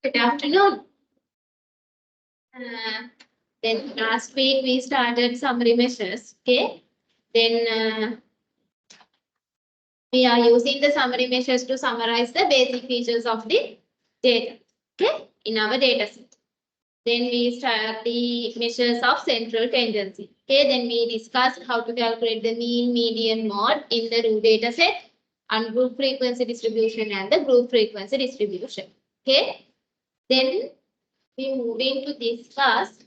Good afternoon. Then last week we started summary measures. Okay. Then we are using the summary measures to summarize the basic features of the data. Okay. In our data set. Then we start the measures of central tendency. Okay. Then we discussed how to calculate the mean, median, mode in the root data set, and group frequency distribution and the group frequency distribution. Okay. Then we move into discuss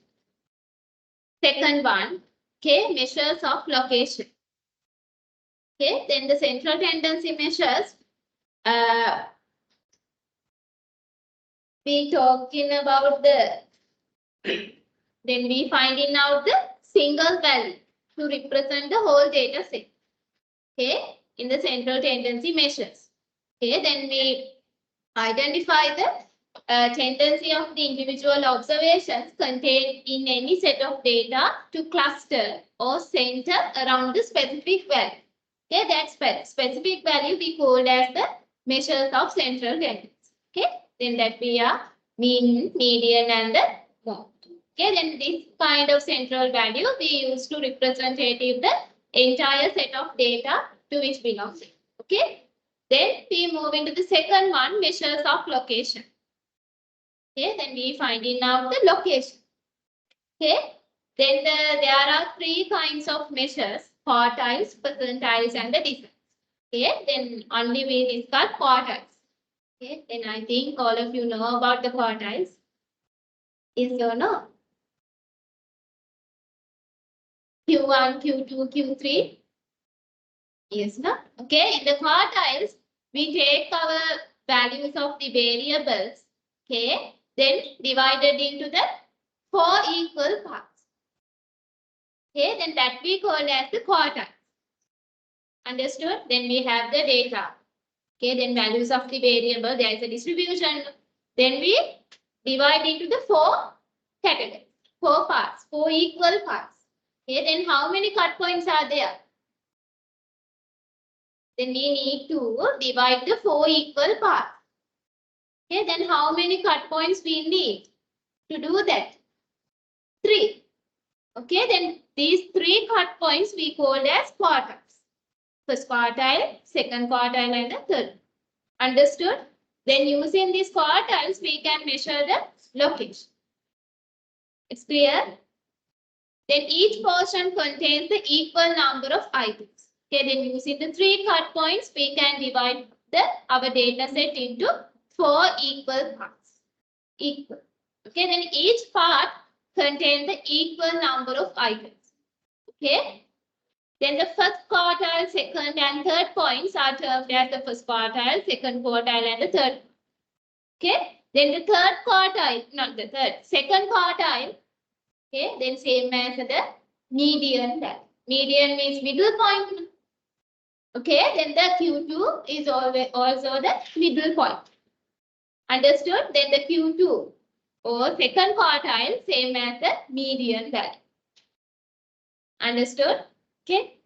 second one, okay, measures of location. Okay, then the central tendency measures, we talking about the, then we finding out the single value to represent the whole data set. Okay, in the central tendency measures. Okay, then we identify the tendency of the individual observations contained in any set of data to cluster or center around the specific value. Okay, that specific value we called as the measures of central tendency. Okay, then that we are mean, median, and the mode. Okay, then this kind of central value we use to representative the entire set of data to which belongs. Okay, then we move into the second one, measures of location. Okay, then we finding out the location. Okay, then there are three kinds of measures: quartiles, percentiles, and the deciles. Okay, then only we discuss quartiles. Okay, then I think all of you know about the quartiles. Is or no? Q1, Q2, Q3. Yes, no? Okay, in the quartiles, we take our values of the variables. Okay, then divided into the 4 equal parts. Okay, then that we call as the quartile. Understood? Then we have the data. Okay, then values of the variable, there is a distribution. Then we divide into the 4 categories, 4 parts, 4 equal parts. Okay, then how many cut points are there? Then we need to divide the 4 equal parts. Okay, then how many cut points we need to do that? 3. Okay, then these 3 cut points we call as quartiles. First quartile, second quartile, and the third. Understood? Then using these quartiles, we can measure the location. It's clear? Then each portion contains the equal number of items. Okay, then using the 3 cut points, we can divide our data set into 4 equal parts. Equal. Okay, then each part contains the equal number of items. Okay. Then the first quartile, second and third points are termed as the first quartile, second quartile, and the third. Okay. Then the third quartile, not the third, second quartile. Okay. Then same as the median value. Median means middle point. Okay. Then the Q2 is also the middle point. Understood? Then the Q2 or second quartile, same as the median value. Understood? Okay.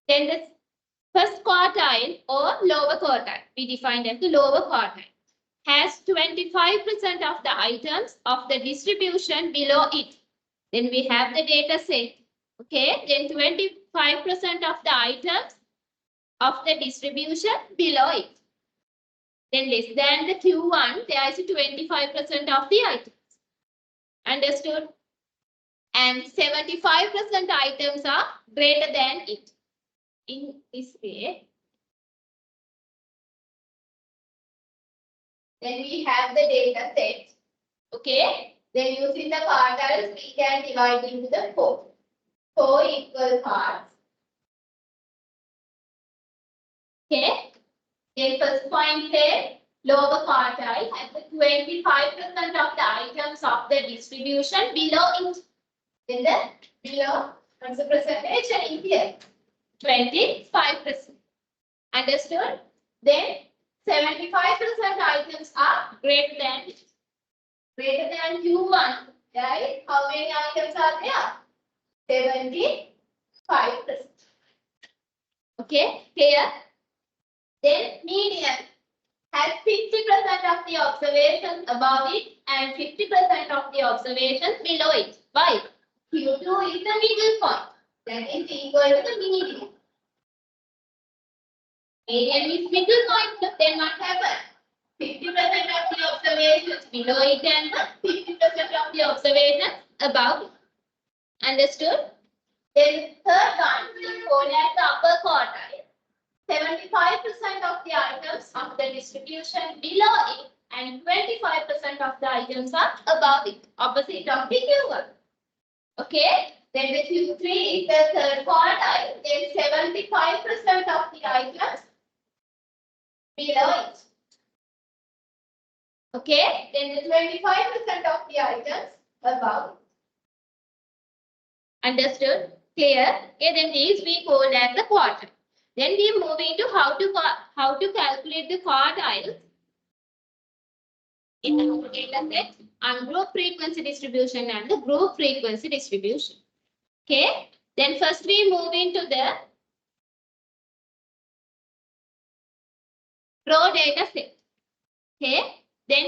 Then the first quartile or lower quartile, we defined as the lower quartile, has 25% of the items of the distribution below it. Then we have the data set. Okay. Then 25% of the items of the distribution below it. Then less than the Q1, there is 25% of the items. Understood? And 75% items are greater than it. In this way, then we have the data set. Okay. Then using the quartiles, we can divide into the 4 equal parts. Okay. Then first point says lower quartile has 25% of the items of the distribution below it. Then the below, what's the percentage in here? 25%. Understood? Then 75% items are greater than it. Greater than Q1. Right? How many items are there? 75%. Okay, here. Then median has 50% of the observations above it and 50% of the observations below it. Why? Q2 is the middle point. That is equal to the median. Median is middle point. Then what happens? 50% of the observations below it and 50% of the observations above it. Understood? Then third one, we call as the upper quartile. 75% of the items of the distribution below it and 25% of the items are above it, opposite of the Q1. Okay? Then the Q3 is the third quartile. Then 75% of the items below it. Okay? Then the 25% of the items above it. Understood? Clear? Okay, then these we call as the quartile. Then we move into how to calculate the quartiles in the data set, ungroup frequency distribution and the group frequency distribution. Okay. Then first we move into the raw data set. Okay. Then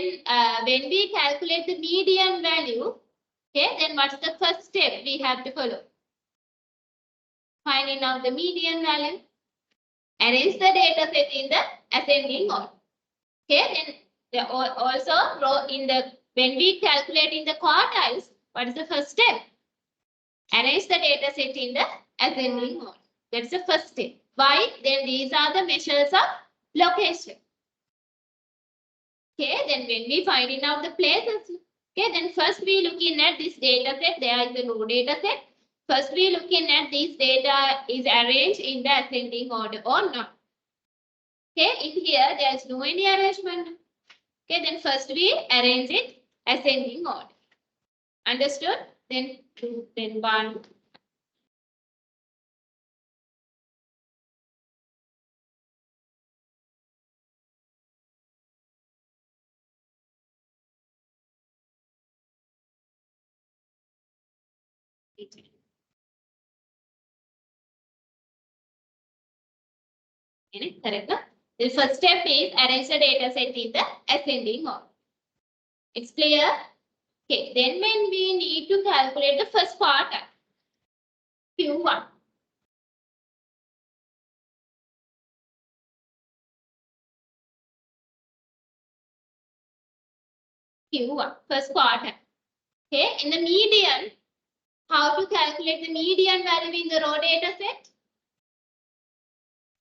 when we calculate the median value, okay, then what's the first step we have to follow? Finding out the median value. Arrange the data set in the ascending order. Okay, then also when we calculate in the quartiles, what is the first step? Arrange the data set in the ascending order. That's the first step. Why? Then these are the measures of location. Okay, then when we finding out the places, okay, then first we looking at this data set. There is the raw data set. First, we looking at this data is arranged in the ascending order or not. Okay, in here there is no any arrangement. Okay, then first we arrange it ascending order. Understood? Then 2, then 1. Correct? The first step is arrange the data set in the ascending order. It's clear? Okay, then when we need to calculate the first quartile, Q1. Q1, first quartile. Okay, in the median, how to calculate the median value in the raw data set?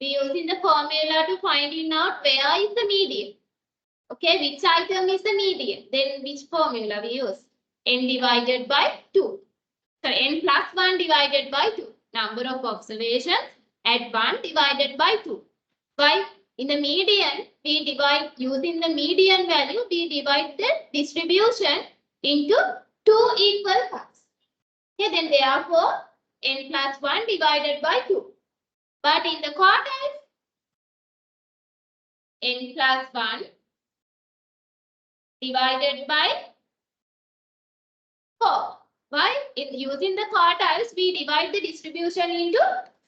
We using the formula to finding out where is the median. Okay, which item is the median? Then which formula we use? N divided by 2. So n plus 1 divided by 2. Number of observations at 1 divided by 2. Why? In the median, we divide using the median value, we divide the distribution into 2 equal parts. Okay, then therefore n plus 1 divided by 2. But in the quartiles, n plus 1 divided by 4. Why? In using the quartiles, we divide the distribution into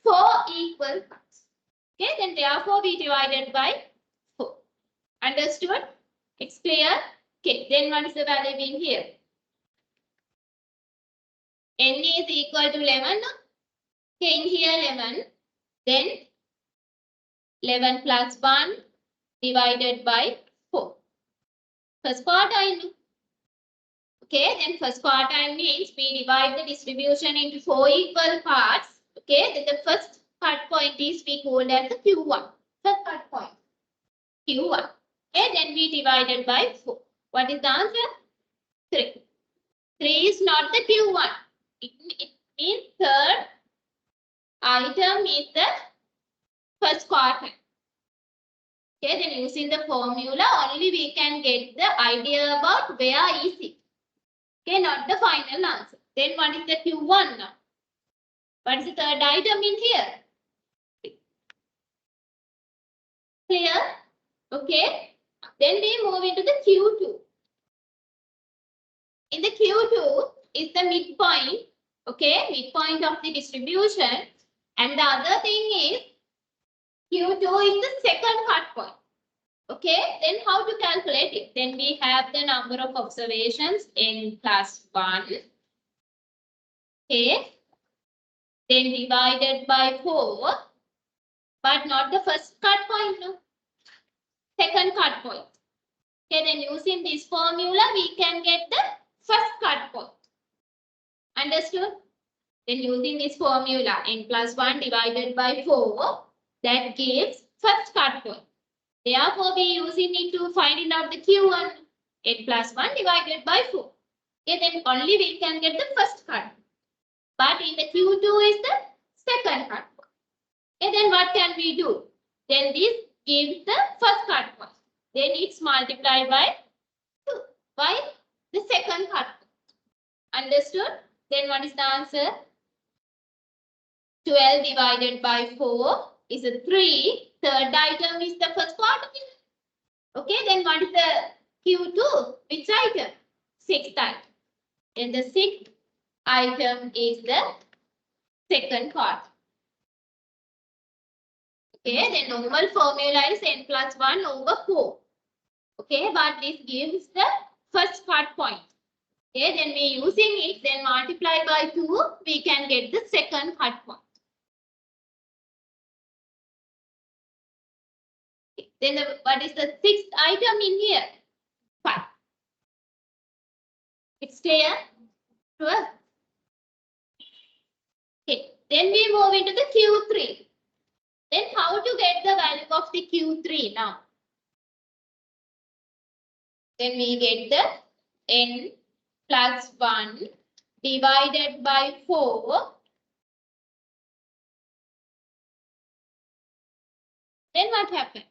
4 equal parts. Okay, then therefore we divided by 4. Understood? It's clear? Okay, then what is the value being here? N is equal to 11. Okay, in here 11. Then 11 plus 1 divided by 4. First quartile. Okay, then first quartile means we divide the distribution into 4 equal parts. Okay, then the first cut point is we call as the Q1. First cut point. Q1. Okay, then we divided by 4. What is the answer? 3. 3 is not the Q1. It means third item is the first quartile. Okay, then using the formula only we can get the idea about where is it. Okay, not the final answer. Then what is the Q1 now? What is the third item in here? Clear? Okay. Then we move into the Q2. In the Q2 is the midpoint. Okay, midpoint of the distribution. And the other thing is Q2 is the second cut point. Okay, then how to calculate it? Then we have the number of observations n plus 1. Okay, then divided by 4, but not the first cut point, no. Second cut point. Okay, then using this formula, we can get the first cut point. Understood? Then using this formula, n plus 1 divided by 4, that gives first cut point. Therefore, we using it to find out the Q1, n plus 1 divided by 4. Okay, then only we can get the first cut. But in the Q2 is the second cut point. Okay, then what can we do? Then this gives the first cut point. Then it's multiplied by 2 by the second cut point. Understood? Then what is the answer? 12 divided by 4 is a 3. Third item is the first quarter. Okay, then what is the Q2? Which item? Sixth item. Then the sixth item is the second part. Okay, the normal formula is n plus 1 over 4. Okay, but this gives the first cut point. Okay, then we using it, then multiply by 2, we can get the second cut point. Okay, then what is the sixth item in here? 5. It's clear? Sure. Okay, then we move into the Q3. Then how to get the value of the Q3 now? Then we get the n plus 1 divided by 4. Then what happened?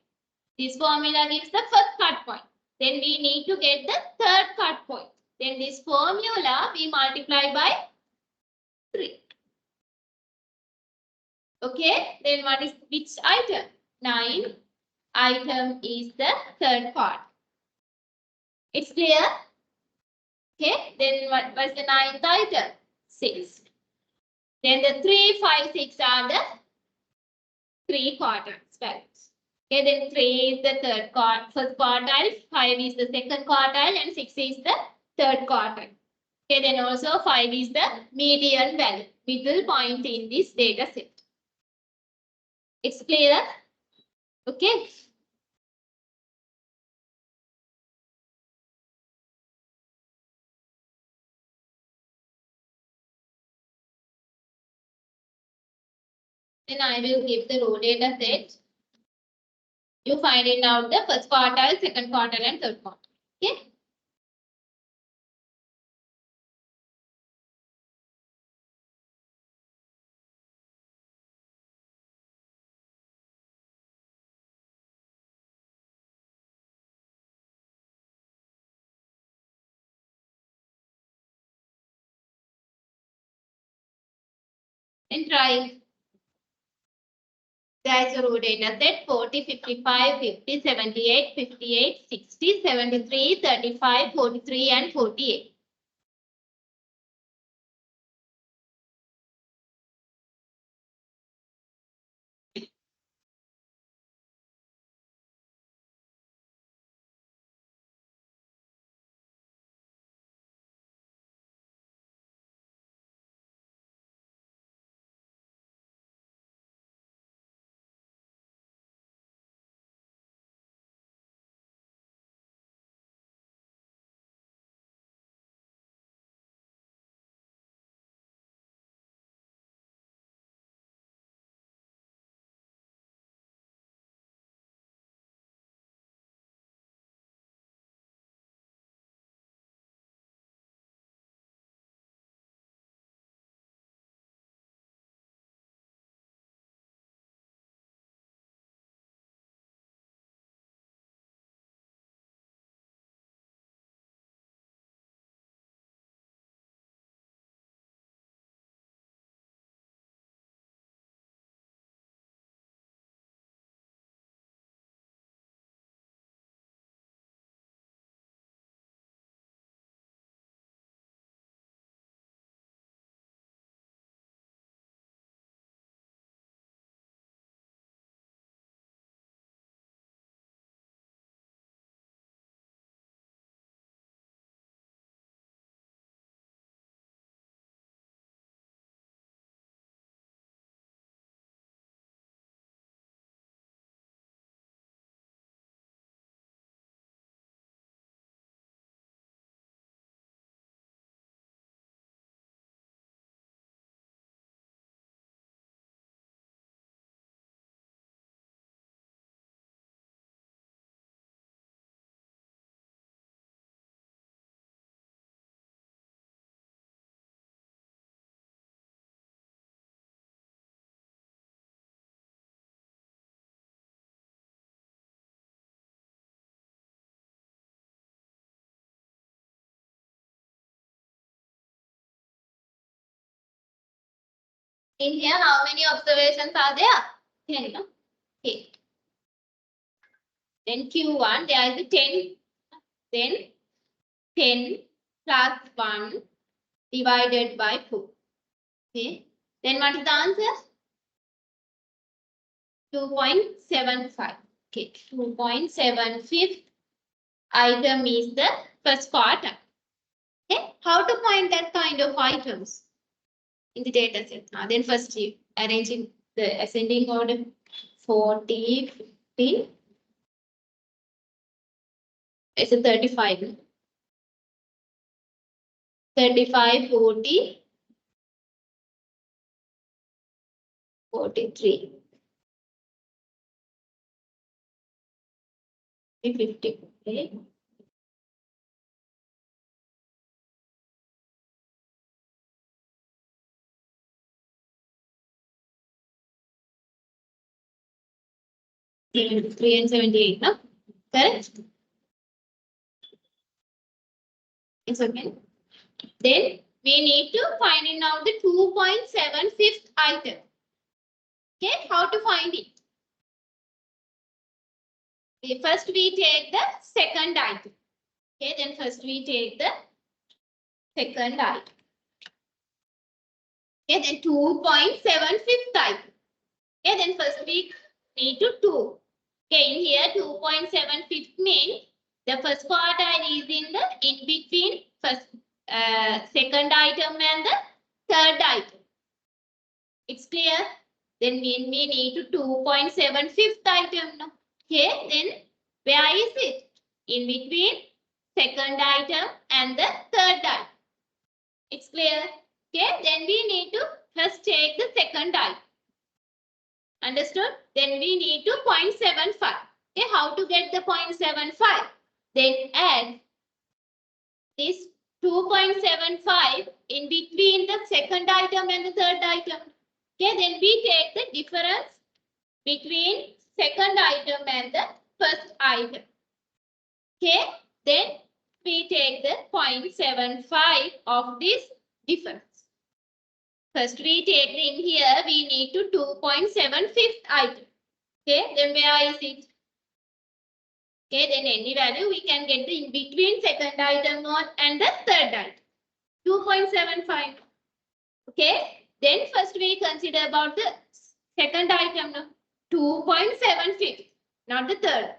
This formula gives the first cut point. Then we need to get the third cut point. Then this formula we multiply by 3. Okay, then what is which item? 9 item is the third part. It's clear? Okay, then what was the 9th item? 6. Then the 3, 5, 6 are the 3 quartiles values. Okay, then 3 is the first quartile, 5 is the second quartile, and 6 is the third quartile. Okay, then also 5 is the median value, middle point in this data set. It's clear? Okay. Then I will give the raw data set. You find it out the first quartile, second quartile, and third quartile. Okay. Then try. There is a raw data set 40, 55, 50, 78, 58, 60, 73, 35, 43, and 48. In here, how many observations are there? 10. No? Okay. Then Q1, there is a 10. Then 10 plus 1 divided by 4. Okay. Then what is the answer? 2.75. Okay. 2.75 item is the first part. Okay. How to find that kind of items in the data set? Then first you arrange in the ascending order. 40, 50. It's a 35. No? 35, 40, 43, 50. Okay. Three and 78, no? Correct? It's okay. Then we need to find it now the 2.75th item. Okay, how to find it? Okay, first we take the second item. Okay, then first we take the second item. Okay, then 2.75th item. Okay, then first we need to 2. Okay, in here 2.75 means the first quartile is in between first second item and the third item. It's clear? Then we need to 2.75th item. No? Okay, then where is it? In between second item and the third item. It's clear? Okay, then we need to first take the second item. Understood? Then we need to 0.75. Okay, how to get the 0.75? Then add this 2.75 in between the second item and the third item. Okay, then we take the difference between second item and the first item. Okay, then we take the 0.75 of this difference. First we take in here, we need to 2.75th item. Okay, then where is it? Okay, then any value we can get the in between second item and the third item. 2.75. Okay, then first we consider about the second item. No? 2.75, not the third.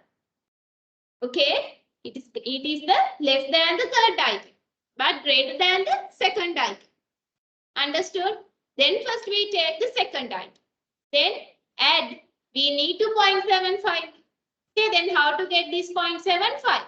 Okay, it is the less than the third item, but greater than the second item. Understood? Then first we take the second item. Then add, we need to 0.75. Okay, then how to get this 0.75?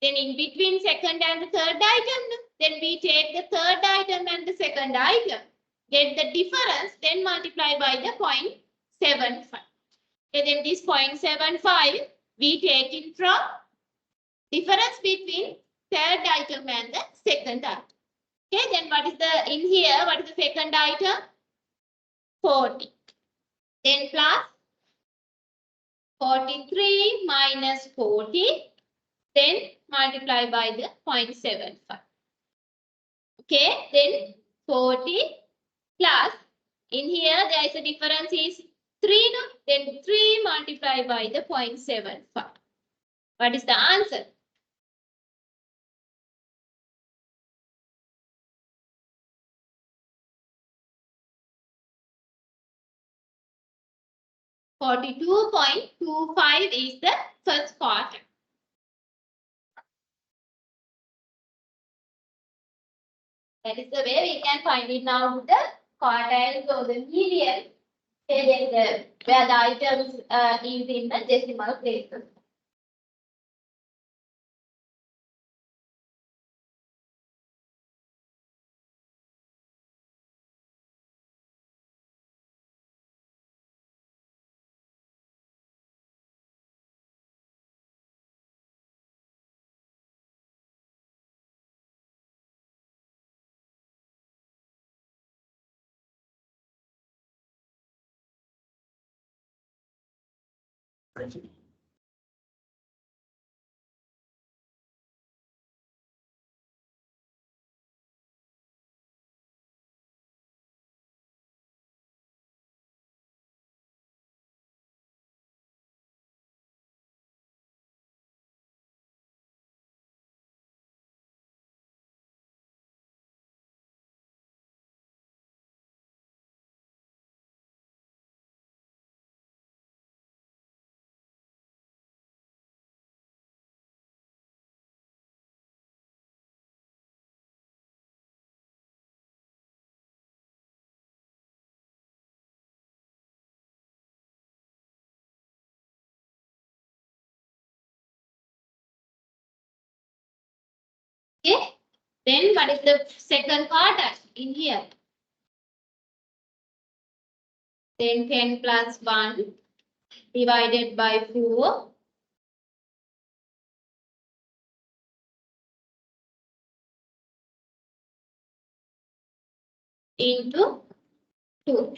Then in between second and the third item, then we take the third item and the second item. Get the difference, then multiply by the 0.75. Okay, then this 0.75 we take it from difference between third item and the second item. Okay, then what is the in here? What is the second item? 40. Then plus 43 minus 40. Then multiply by the 0.75. Okay, then 40 plus in here there is a difference is 3. No? Then 3 multiplied by the 0.75. What is the answer? $42.25 is the first part. That is the way we can find it now with the quartiles or the median, where the items is in the decimal places. Okay. Then what is the second quartile in here? Then 10 plus 1 divided by 4 into 2.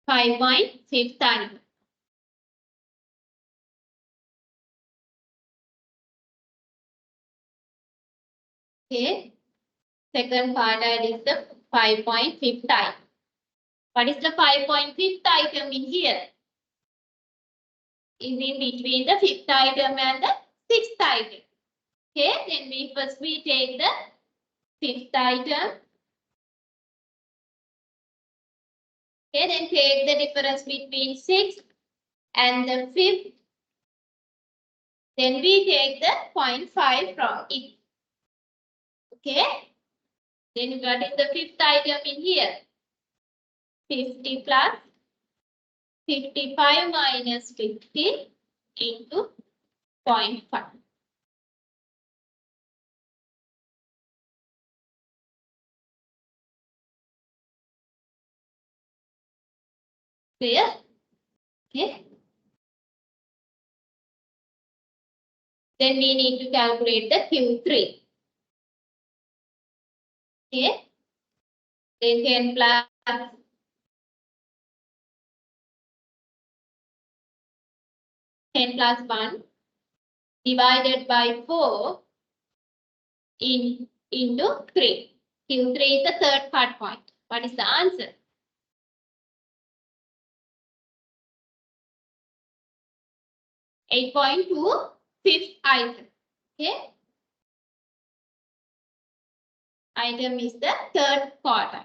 Five point fifth time. Okay. Second quartile is the 5.5th item. What is the 5.5th item in here? Is in between the 5th item and the 6th item. Okay, then we take the 5th item. Okay, then take the difference between 6 and the 5th. Then we take the 0.5 from it. Okay. Then what is the 5th item in here? 50 plus 55 minus 50 into 0.5. Clear? Okay. Then we need to calculate the Q3. Okay. Then 10 plus 1 divided by 4 into 3. Q3 is the third part point. What is the answer? 8.2 fifth item. Okay. Item is the third quarter.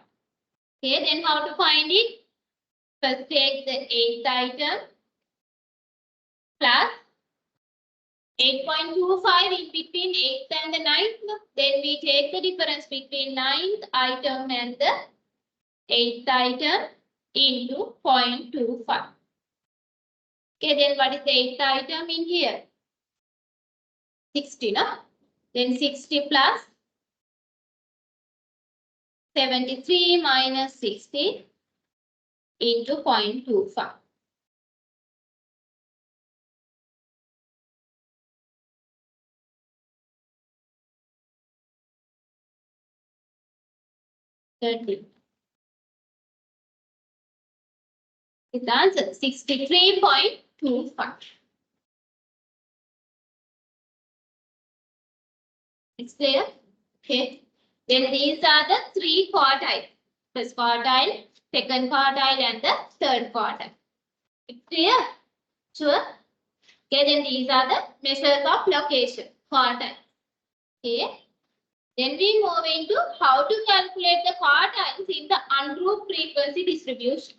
Okay, then how to find it? First take the 8th item plus 8.25 in between 8th and the 9th. Then we take the difference between 9th item and the 8th item into 0.25. Okay, then what is the 8th item in here? 60, no? Then 60 plus 73 minus 60 into 0.25. Its answer 63.25. It's clear? Okay. Then these are the three quartiles. First quartile, second quartile, and the third quartile. It's clear? Sure. Okay, then these are the measures of location, quartile. Okay. Then we move into how to calculate the quartiles in the ungrouped frequency distribution.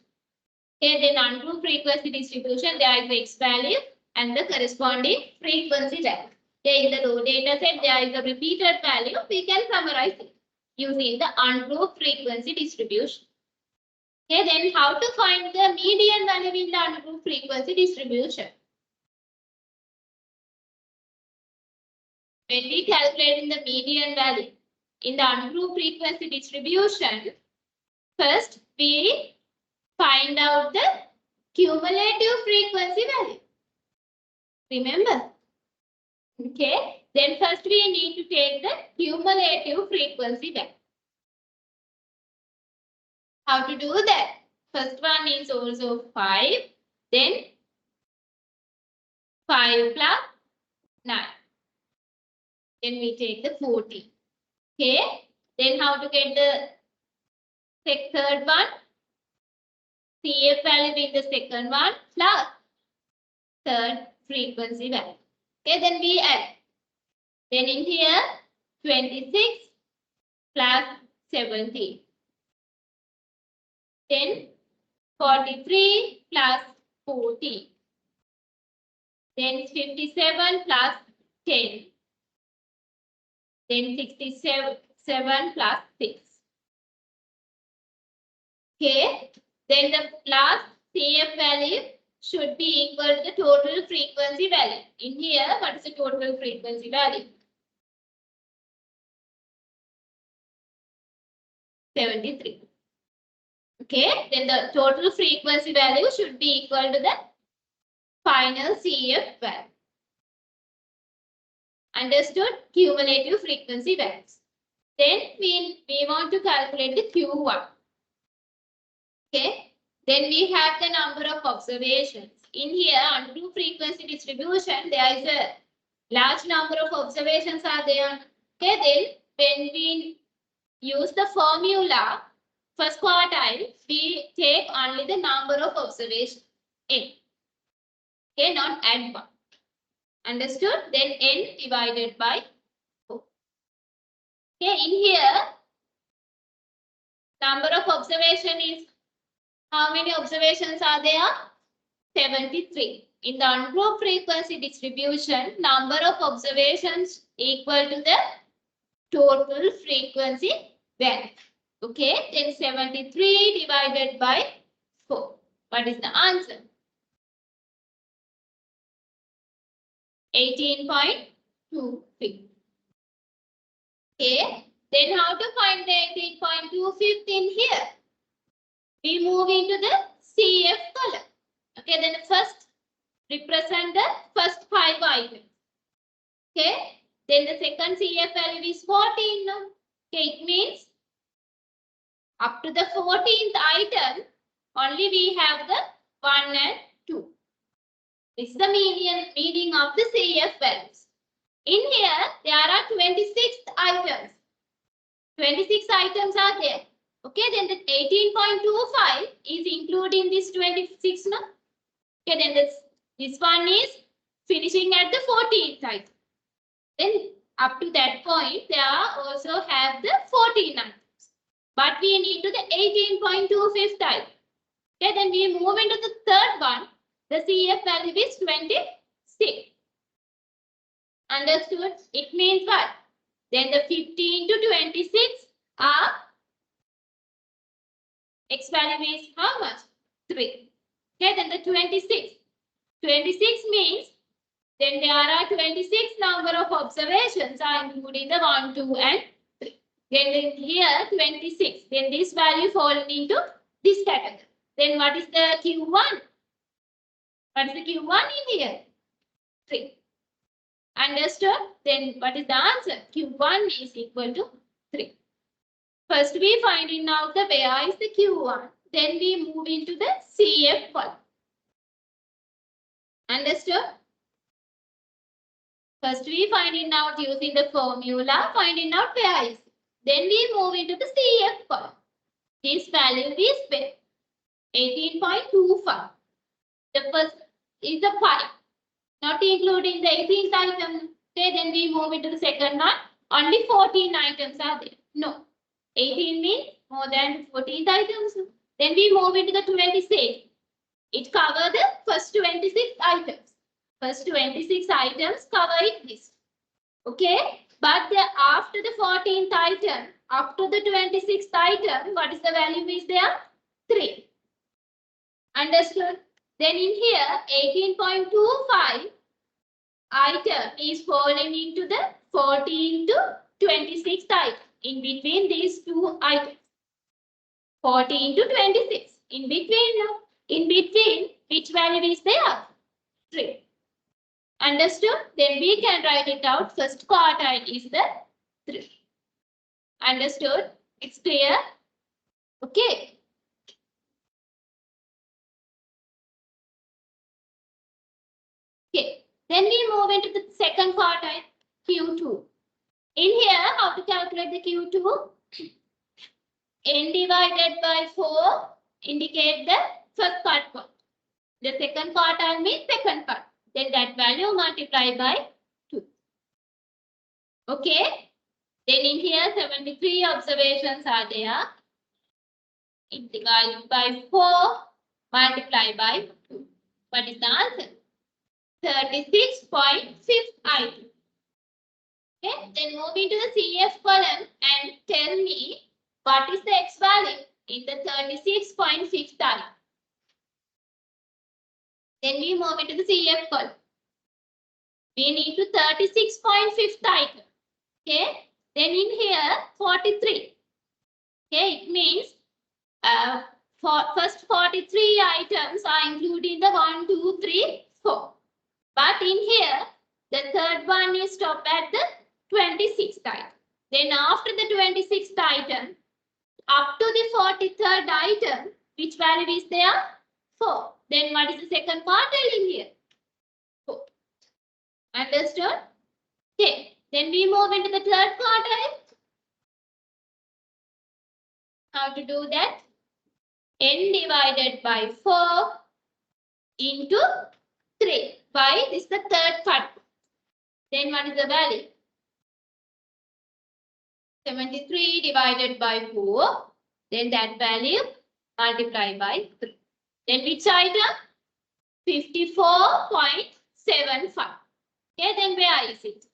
Okay, then ungrouped frequency distribution, there is the X value and the corresponding frequency value. Okay, in the raw data set, there is a repeated value. We can summarize it using the ungrouped frequency distribution. Okay, then how to find the median value in the ungrouped frequency distribution? When we calculate the median value in the ungrouped frequency distribution, first we find out the cumulative frequency value. Remember? Okay. Then first we need to take the cumulative frequency value. How to do that? First one is also 5. Then 5 plus 9. Then we take the 40. Okay. Then how to get the third one? CF value in the second one plus third frequency value. Okay, then we add. Then in here, 26 plus 17. Then 43 plus 40. Then 57 plus 10. Then 67 plus 6. Okay. Then the last CF value should be equal to the total frequency value. In here, what is the total frequency value? 73. Okay. Then the total frequency value should be equal to the final CF value. Understood? Cumulative frequency values. Then we want to calculate the Q1. Okay. Then we have the number of observations. In here, on true frequency distribution, there is a large number of observations are there. Okay. Then when we use the formula, first quartile, we take only the number of observations n. Okay, not add 1. Understood? Then n divided by 4. Okay, in here, number of observation is, how many observations are there? 73. In the unproved frequency distribution, number of observations equal to the total frequency value. Okay, then 73 divided by 4. What is the answer? 18.25. Okay, then how to find the 18.25 in here? We move into the CF column. Okay, then first represent the first 5 items. Okay, then the second CF value is 14. Okay, it means up to the 14th item, only we have the 1 and 2. This is the meaning of the CF values. In here, there are 26 items. 26 items are there. Okay, then the 18.25 is including this 26. No? Okay, then this one is finishing at the 14th item. Then up to that point, there also have the 14 items. But we need to the 18.25 item. Okay, then we move into the third one. The CF value is 26. Understood? It means what? Then the 15 to 26 are X value is how much? 3. Okay, then the 26. 26 means then there are 26 number of observations are including the 1, 2 and 3. Then here 26. Then this value falls into this category. Then what is the Q1? What is the Q1 in here? 3. Understood? Then what is the answer? Q1 is equal to 3. First we finding out the where is the Q1. Then we move into the CF column. Understood? First we finding out using the formula, finding out where is. Then we move into the CF column. This value is 18.25. The first is the 5. Not including the 18th item. Okay, then we move into the second one. Only 14 items are there. No. 18 means more than 14 items. Then we move into the 26. It covers the first 26 items. First 26 items cover it this. Okay. But after the 14th item, after the 26th item, what is the value is there? 3. Understood? Then in here, 18.25 item is falling into the 14 to 26 item. In between these two items. 14 to 26. In between, which value is there? 3. Understood? Then we can write it out. First quartile is the 3. Understood? It's clear? Okay. Okay. Then we move into the second quartile, Q2. In here, how to calculate the Q2? N divided by 4 indicate the first cut point. The second quartile means second cut. then that value multiply by 2. Okay. Then in here 73 observations are there. It divided by 4 multiply by 2. What is the answer? 36.5 item. Okay, then move into the CF column and tell me what is the X value in the 36.5 item. Then we move into the CF column. We need to 36.5 item. Okay, then in here 43. Okay, it means for first 43 items are included in the 1, 2, 3, 4. But in here, the third one is stopped at the 26th item. Then after the 26th item, up to the 43rd item, which value is there? 4. Then what is the second quartile in here? 4. Understood? Okay. Then we move into the third quartile. How to do that? N divided by 4 into 3. Why? This is the third part. Then what is the value? 73 divided by 4. Then that value multiply by 3. Then which item? 54.75. Okay, then where is it?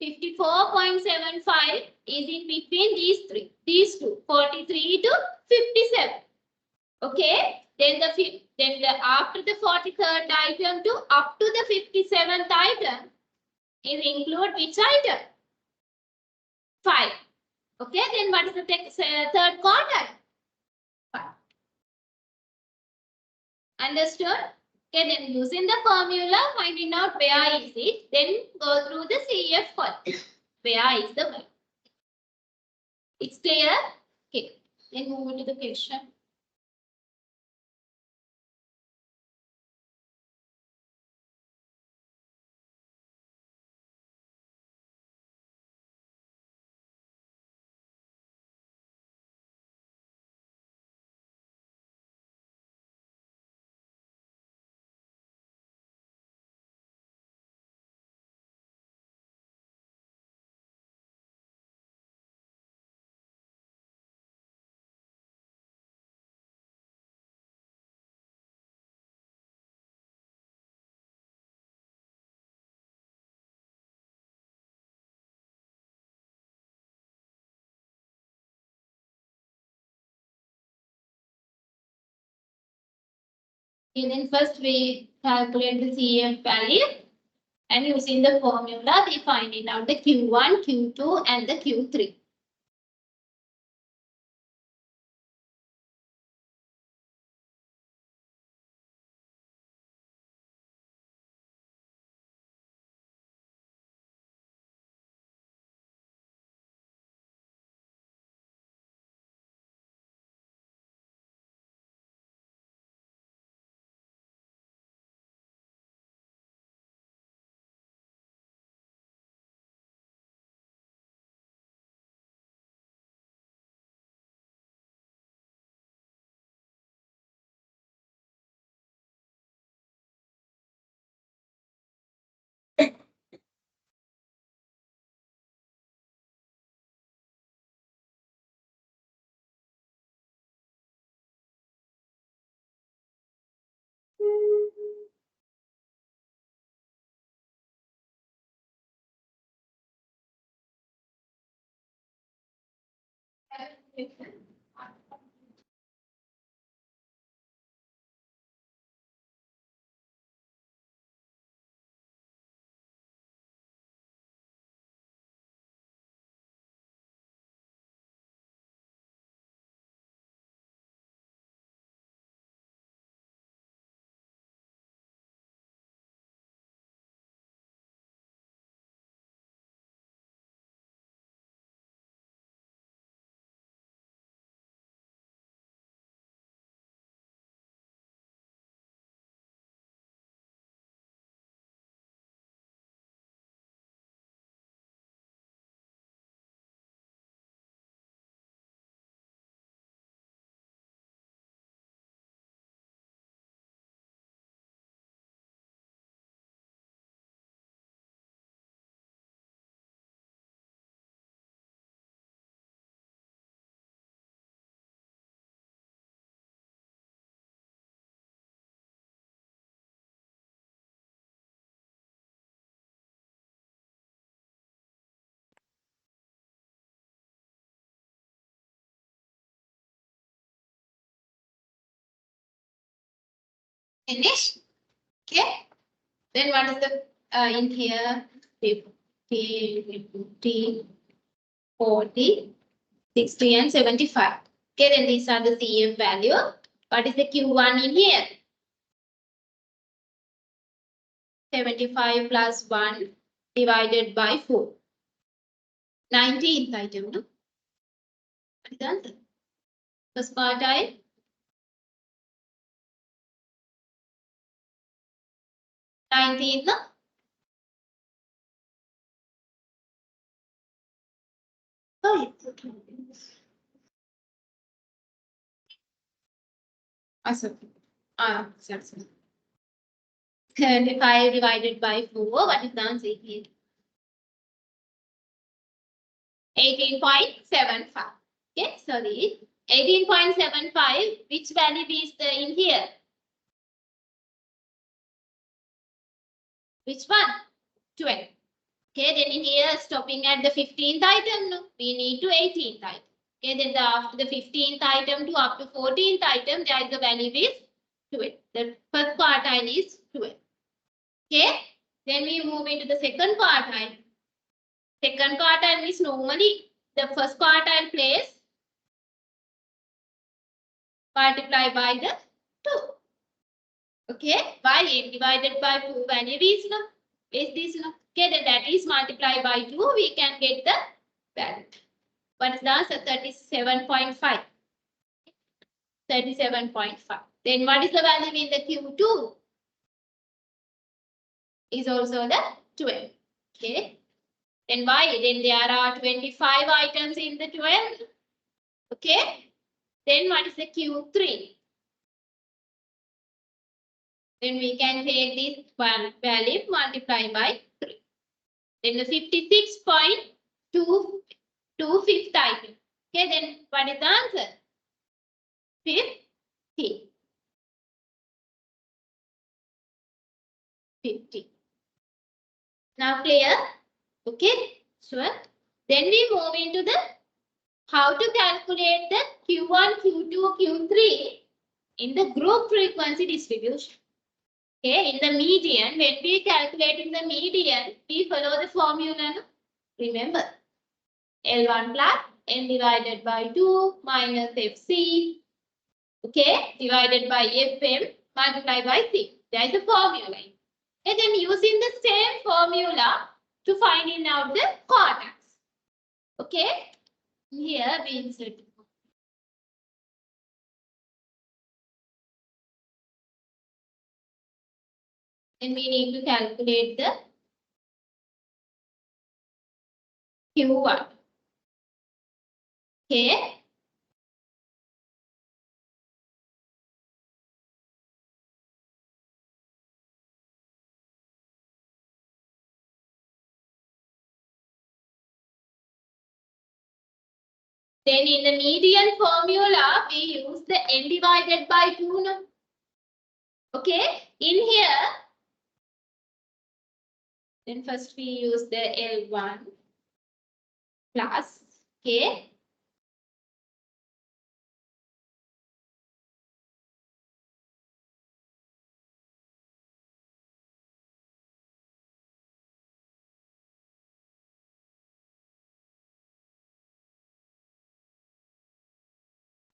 54.75 is in between these two, 43 to 57. Okay, then after the 43rd item to up to the 57th item is include which item? 5. Okay, then what is the third quartile? 5. Understood? Okay, then using the formula, finding out where is it, then go through the CF column. Where is the value? It's clear? Okay, then move into the question. Okay, then first we calculate the CF value, and using the formula we find it out the Q1, Q2 and the Q3. Finish. Okay. Then what is the in here? 50, 50, 40, 60 and 75. Okay, then these are the CF value. What is the Q1 in here? 75 plus 1 divided by 4. 19th item, no? What is the answer? First quartile. 19th, no? Oh, it's okay. Sorry. Sorry. 75 divided by 4. What is the answer here? 18.75. Okay, sorry. 18.75. Which value is the in here? Which one? 12. Okay, then in here, stopping at the 15th item, no? We need to 18th item. Okay, then after the 15th item to up to 14th item, there is the value is 12. The first quartile is 12. Okay, then we move into the second quartile. Second quartile is normally the first quartile place multiplied by the 2. Okay, by n divided by 2 value is no? Is this no? Okay, then that is multiplied by 2. We can get the value. What is the answer? 37.5. 37.5. Then what is the value in the Q2? Is also the 12. Okay. Then why? Then there are 25 items in the 12. Okay. Then what is the Q3? Then we can take this one value multiply by 3. Then the 56.2 fifth item. Okay, then what is the answer? 50. 50. Now clear? Okay, sure. Then we move into the how to calculate the Q1, Q2, Q3 in the group frequency distribution. Okay, in the median, when we calculate in the median, we follow the formula. Remember, L1 plus N divided by 2 minus FC, okay, divided by FM multiplied by 6. That is the formula. And then using the same formula to finding out the quartiles. Okay, here we insert. And we need to calculate the Q1. Okay. Then in the median formula, we use the n divided by 2. No? Okay. In here, then first we use the L1 plus, okay.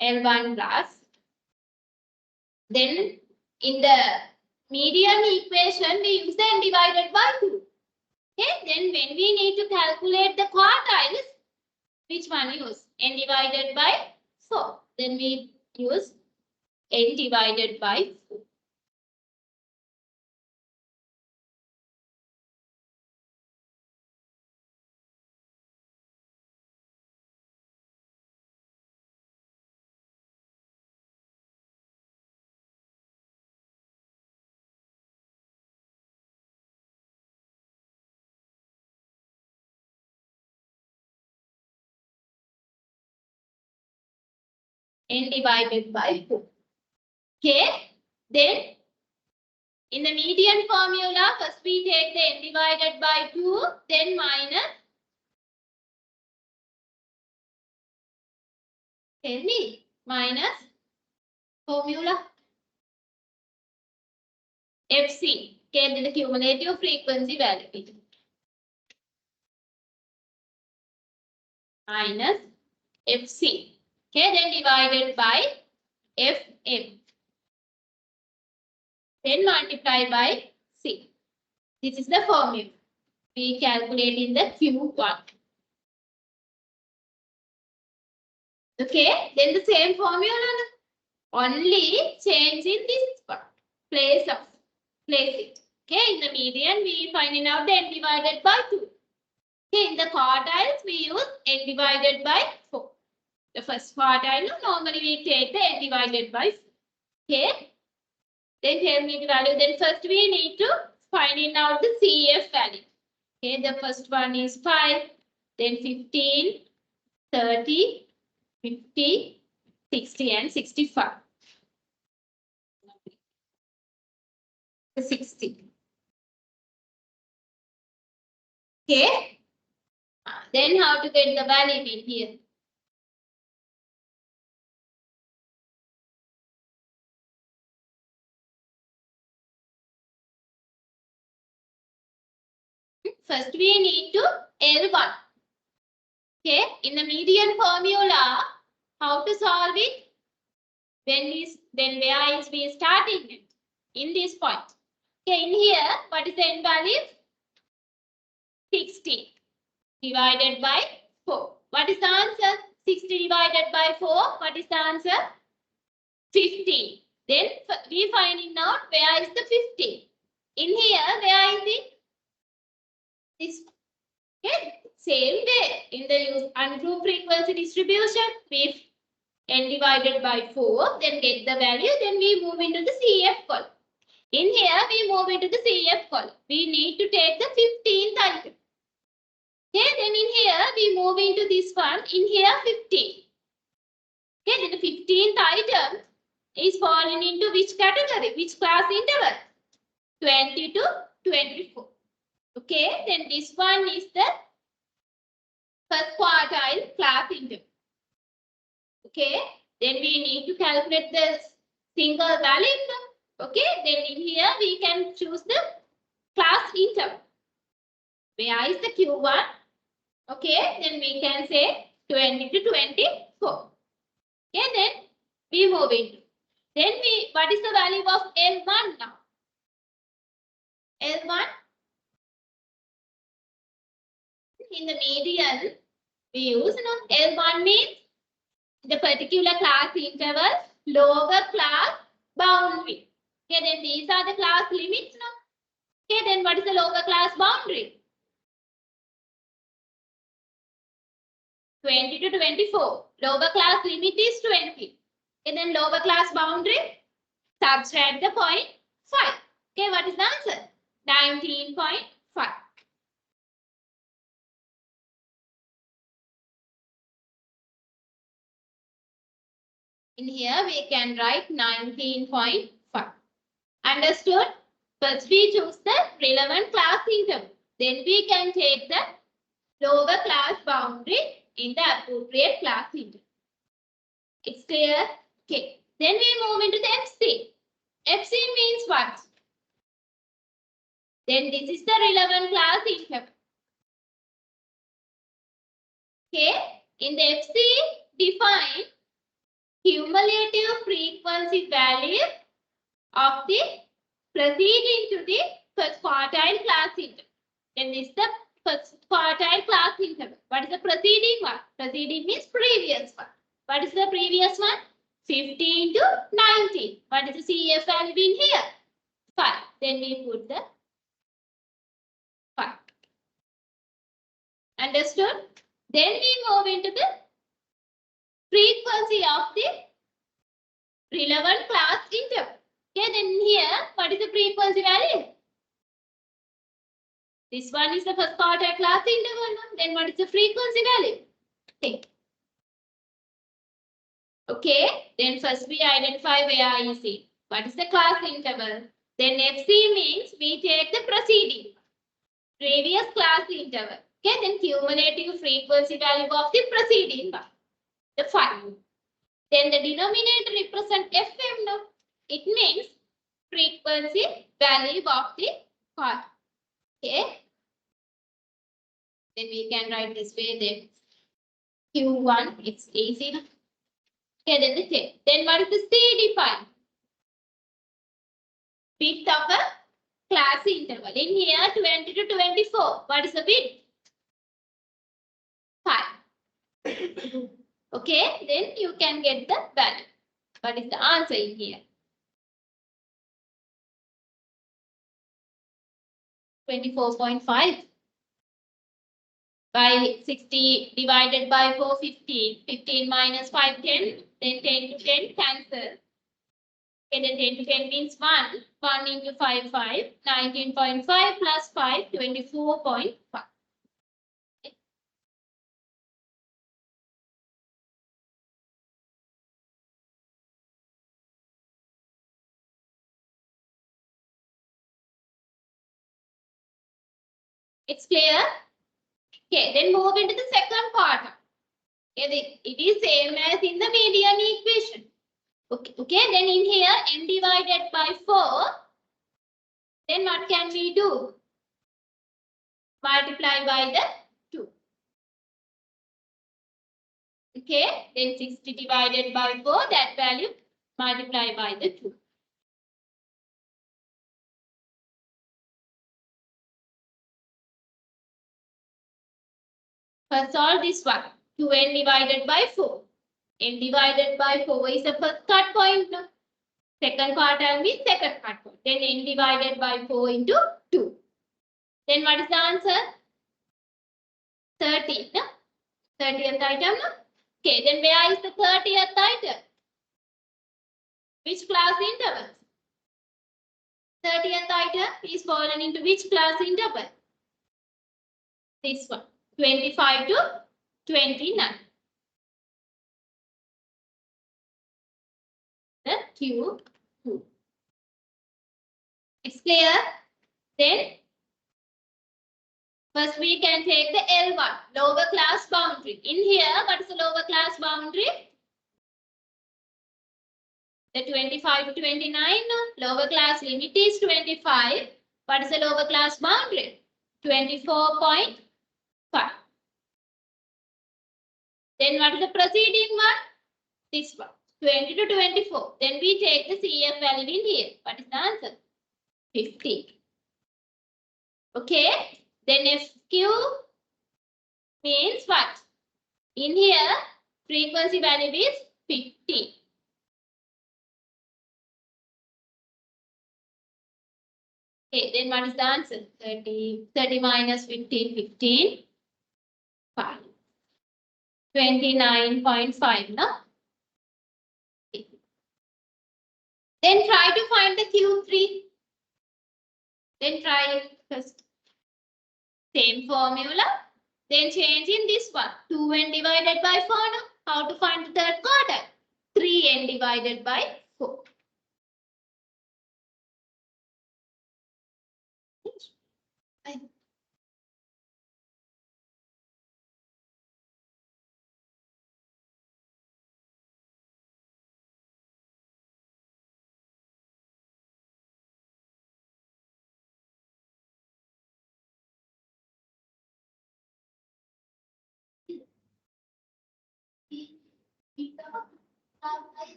L1 plus. Then in the median equation, we use the n divided by 2. Okay, then when we need to calculate the quartiles, which one use? N divided by 4. Then we use n divided by 4. N divided by 4. Okay, then in the median formula, first we take the n divided by 2, then minus. Tell me, minus formula. FC. Okay, then the cumulative frequency value. Minus FC. Okay, then divided by FM. Then multiply by C. This is the formula. We calculate in the Q1. Okay, then the same formula. Only change in this one. Place it. Okay, in the median we finding out the n divided by 2. Okay, in the quartiles we use n divided by 4. The first quartile normally we take the n divided by 4. Okay, then tell me the value. Then first we need to finding out the CF value. Okay, the first one is 5, then 15, 30, 50, 60 and 65. 60. Okay. Then how to get the value in here? First we need to L1. Okay. In the median formula, how to solve it? Then where is we starting it? In this point. Okay, in here, what is the n value? 60 divided by 4. What is the answer? 60 divided by 4. What is the answer? 50. Then we finding out where is the 50. In here, where is it? This. Okay, same way. In the use unproved frequency distribution, we n divided by 4, then get the value, then we move into the CF column. In here, we move into the CF column. We need to take the 15th item. Okay, then in here, we move into this one. In here, 15. Okay, then the 15th item is falling into which category? Which class interval? 20 to 24. Okay, then this one is the first quartile class interval. Okay, then we need to calculate the single value. Okay, then in here we can choose the class interval. Where is the Q1? Okay, then we can say 20 to 24. Okay, then we move into. Then what is the value of L1 now? L1 in the median we use L1 means the particular class interval lower class boundary. Okay, then these are the class limits now. Okay, then what is the lower class boundary? 20 to 24. Lower class limit is 20. Okay, then lower class boundary, subtract the 0.5. Okay, what is the answer? 19.5. In here, we can write 19.5. Understood? First, we choose the relevant class interval. Then we can take the lower class boundary in the appropriate class interval. It's clear? Okay. Then we move into the FC. FC means what? Then this is the relevant class interval. Okay. In the FC, define cumulative frequency value of the proceeding to the first quartile class interval. Then this is the first quartile class interval. What is the preceding one? Preceding means previous one. What is the previous one? 15 to 19. What is the CF value in here? 5. Then we put the 5. Understood? Then we move into the frequency of the relevant class interval. Okay, then here, what is the frequency value? This one is the first quartile class interval. Then what is the frequency value? Okay. Okay, then first we identify where is it. What is the class interval? Then FC means we take the preceding, previous class interval. Okay, then cumulative frequency value of the preceding one, the 5. Then the denominator represent FM now. It means frequency value of the part. Okay. Then we can write this way. Then Q1, it's easy. Okay, then the 10. Then what is the C defined? Width of a class interval. In here, 20 to 24. What is the width? 5. Okay, then you can get the value. What is the answer in here? 24.5 by 60 divided by 4, 15. 15 minus 5, 10. Then 10 to 10 cancel. Okay, then 10 to 10 means 1. 1 into 5, 5. 19.5 plus 5, 24.5. It's clear? Okay, then move into the second part. Okay, it is same as in the median equation. Okay, then in here, n divided by 4. Then what can we do? Multiply by the 2. Okay, then 60 divided by 4, that value multiply by the 2. First solve this one. 2n divided by 4. n divided by 4 is the first cut point. No? Second part will be second cut point. Then n divided by 4 into 2. Then what is the answer? 30. No? 30th item. No? Okay, then where is the 30th item? Which class interval? 30th item is fallen into which class interval? This one. 25 to 29. The Q2. It's clear? Then first we can take the L1, lower class boundary. In here, what is the lower class boundary? The 25 to 29, lower class limit is 25. What is the lower class boundary? 24.5. Then what is the preceding one? This one, 20 to 24. Then we take the CF value in here. What is the answer? 50. Okay. Then FQ means what? In here, frequency value is 50. Okay, then what is the answer? 30 minus 15, 15. 5. 29.5, no? Okay. Then try to find the Q3. Then try first. Same formula. Then change in this one. 2n divided by 4, no? How to find the third quartile? 3n divided by 4.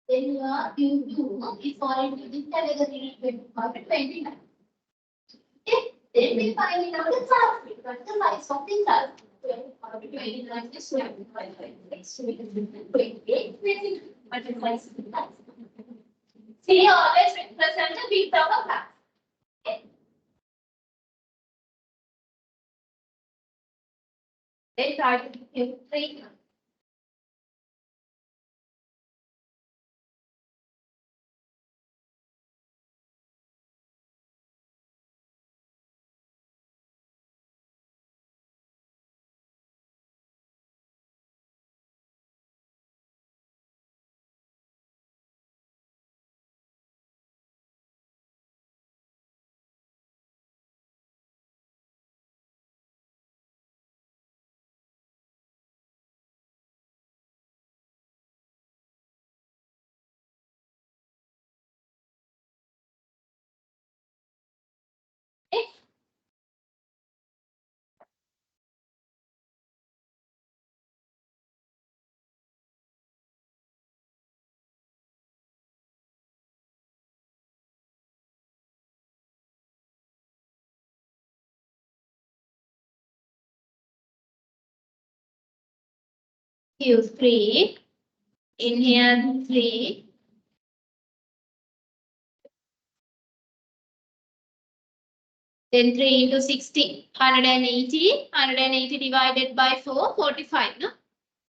Then your Q2 is falling to this category 25 to 29. Okay, then we find out the class because the size of the class 25 to 29 is 25 by 6, 28, 20, but the size of the class. C always represent the width of a class. Okay. Then try to give 3. Q3. In here 3. Then 3 into 60, 180. 180 divided by 4, 45. No?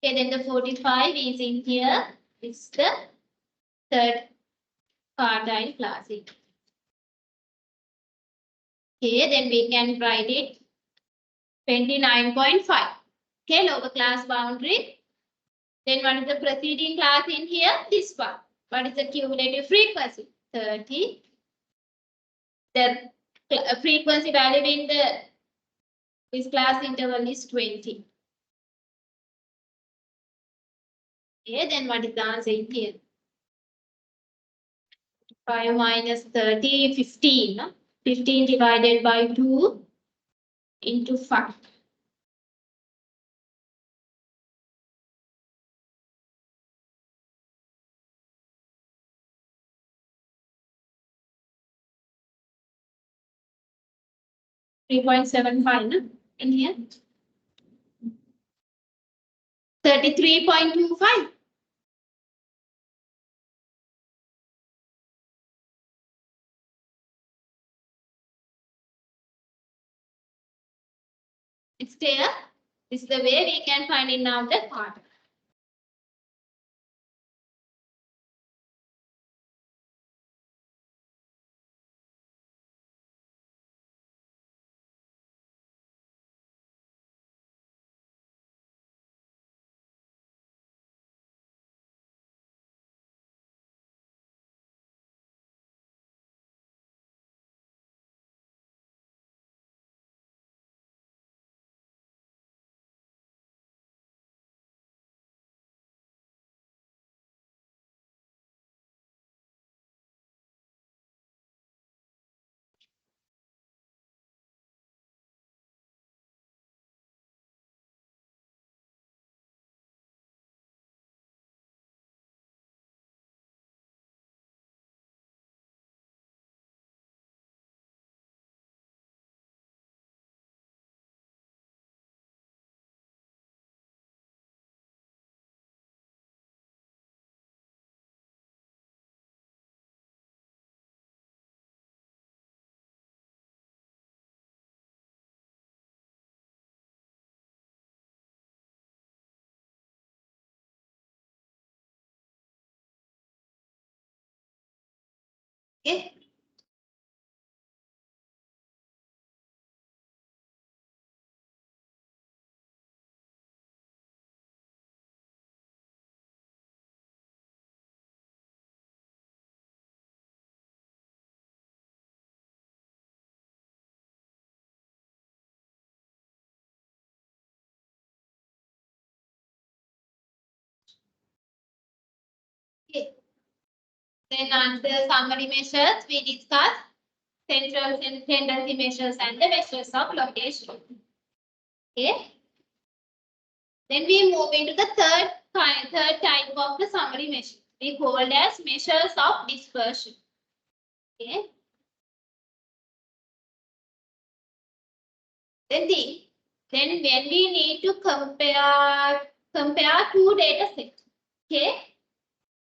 Okay, then the 45 is in here. It's the third quartile class. Okay, then we can write it 29.5. Okay, lower class boundary. Then what is the preceding class in here? This one. What is the cumulative frequency? 30. The frequency value in this class interval is 20. Okay, then what is the answer in here? 5 minus 30, 15. No? 15 divided by 2 into 5. $3.75 no? In here. 33.25. It's clear. This is the way we can find it now the part. Okay. Okay. Then under summary measures, we discuss central and tendency measures and the measures of location. Okay. Then we move into the third type of the summary measure. We call as measures of dispersion. Okay. Then when we need to compare two data sets. Okay.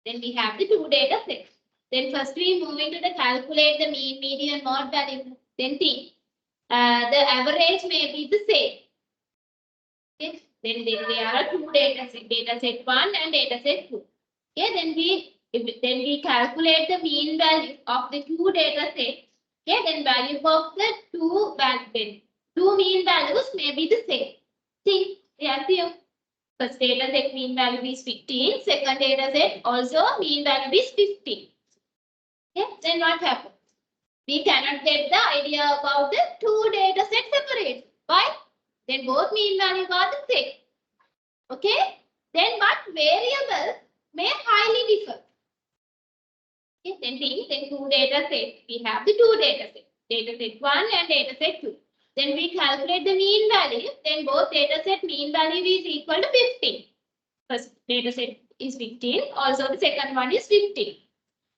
Then we have the two data sets. Then first we move into the calculate the mean, median, mode value. Then the average may be the same. Okay. Then there are two data set 1 and data set 2. Okay. Then we calculate the mean value of the two data sets. Okay. Then value of the two mean values may be the same. See, we assume first data set mean value is 15. Second data set also mean value is 15. Okay. Then what happens? We cannot get the idea about the two data sets separate. Why? Then both mean values are the same. Okay. Then what variable may highly differ? Okay. Then two data sets. We have the two data sets. Data set 1 and data set 2. Then we calculate the mean value. Then both data set mean value is equal to 15. First data set is 15. Also the second one is 15.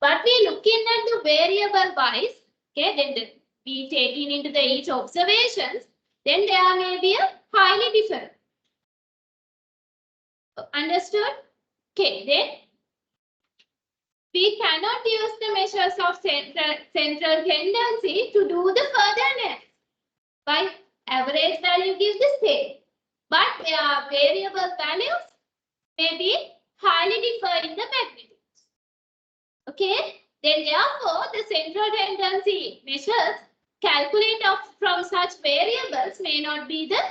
But we looking at the variable wise. Okay. Then we taking into the each observations. Then there may be a highly different. Understood? Okay, then we cannot use the measures of central tendency to do the further analysis. Why? Average value gives the same, but variable values may be highly differ in the magnitude. Okay, then therefore the central tendency measures calculated from such variables may not be the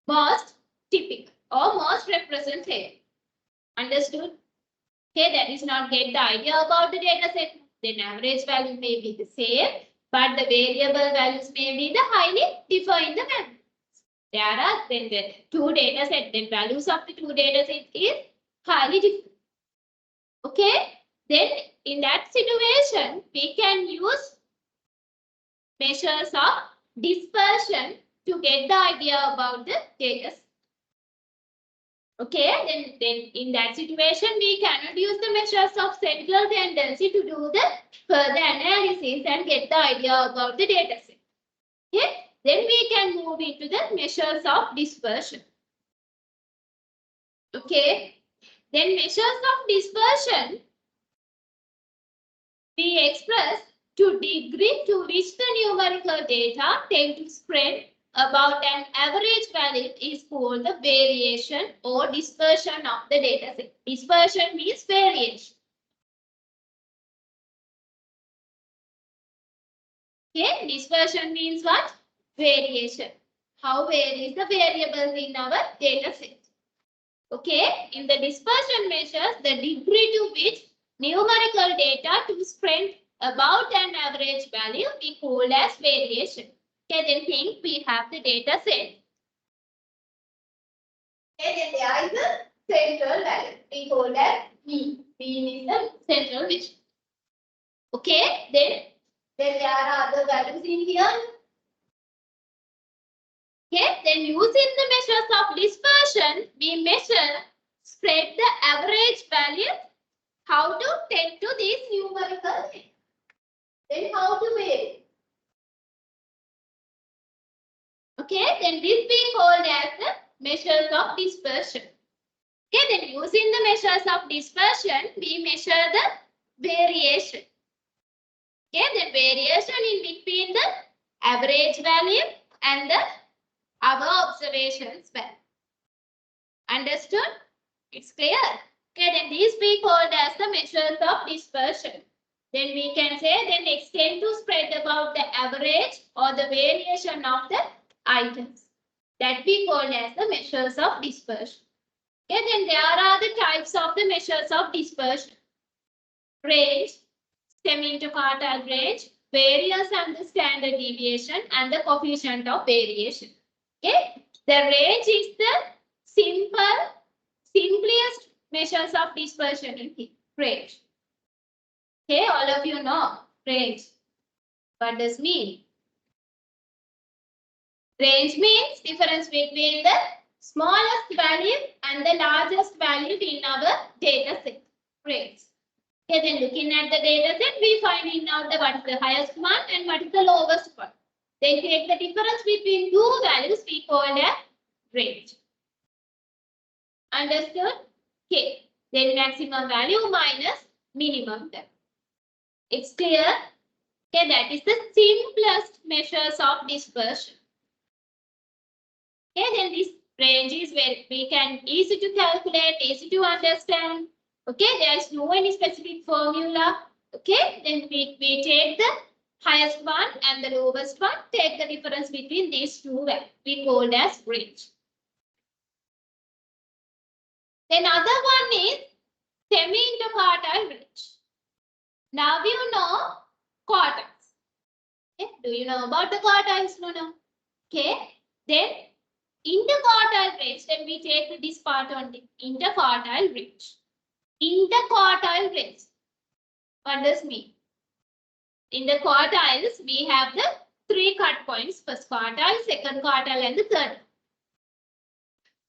most typical or most representative. Understood? Okay, that is not get the idea about the data set. Then average value may be the same, but the variable values may be the highly differ in the magnitude. There are then the two data sets, then values of the two data sets is highly different. Okay, then in that situation, we can use measures of dispersion to get the idea about the data set. Okay, then in that situation, we cannot use the measures of central tendency to do the further analysis and get the idea about the data set. Okay, then we can move into the measures of dispersion. Okay, then measures of dispersion we express to degree to which the numerical data tend to spread about an average value is called the variation or dispersion of the data set. Dispersion means variation. Okay, dispersion means what? Variation. How varies the variables in our data set. Okay, in the dispersion measures, the degree to which numerical data to spread about an average value we call as variation. Okay, then think we have the data set. Okay, then there is the central value. We call that mean. Mean is the central measure. Okay, then there are other values in here. Okay, then using the measures of dispersion, we measure spread the average value. How to tend to these numerical things. Then how to vary. Okay, then this we called as the measures of dispersion. Okay, then using the measures of dispersion, we measure the variation. Okay, the variation in between the average value and the our observations value. Understood? It's clear? Okay, then these we called as the measures of dispersion. Then we can say then extend to spread about the average or the variation of the items. That we call as the measures of dispersion. Okay, then there are the types of the measures of dispersion. Range, semi-interquartile range, variance and the standard deviation and the coefficient of variation. Okay, the range is the simplest measures of dispersion in here. Range. Okay, all of you know range. What does mean? Range means difference between the smallest value and the largest value in our data set. Range. Okay, then looking at the data set, we finding out what is the highest one and what is the lowest one. Then take the difference between two values we call as range. Understood? Okay. Then maximum value minus minimum value. It's clear? Okay, that is the simplest measures of dispersion. Okay, then this range is where we can easy to calculate, easy to understand. Okay, there is no any specific formula. Okay, then we take the highest one and the lowest one, take the difference between these two values. We call as range. Then other one is semi-interquartile range. Now you know quartiles. Okay, do you know about the quartiles? No. Okay, then interquartile range, then we take this part on the interquartile range. Interquartile range. What does mean? In the quartiles, we have the three cut points. First quartile, second quartile, and the third.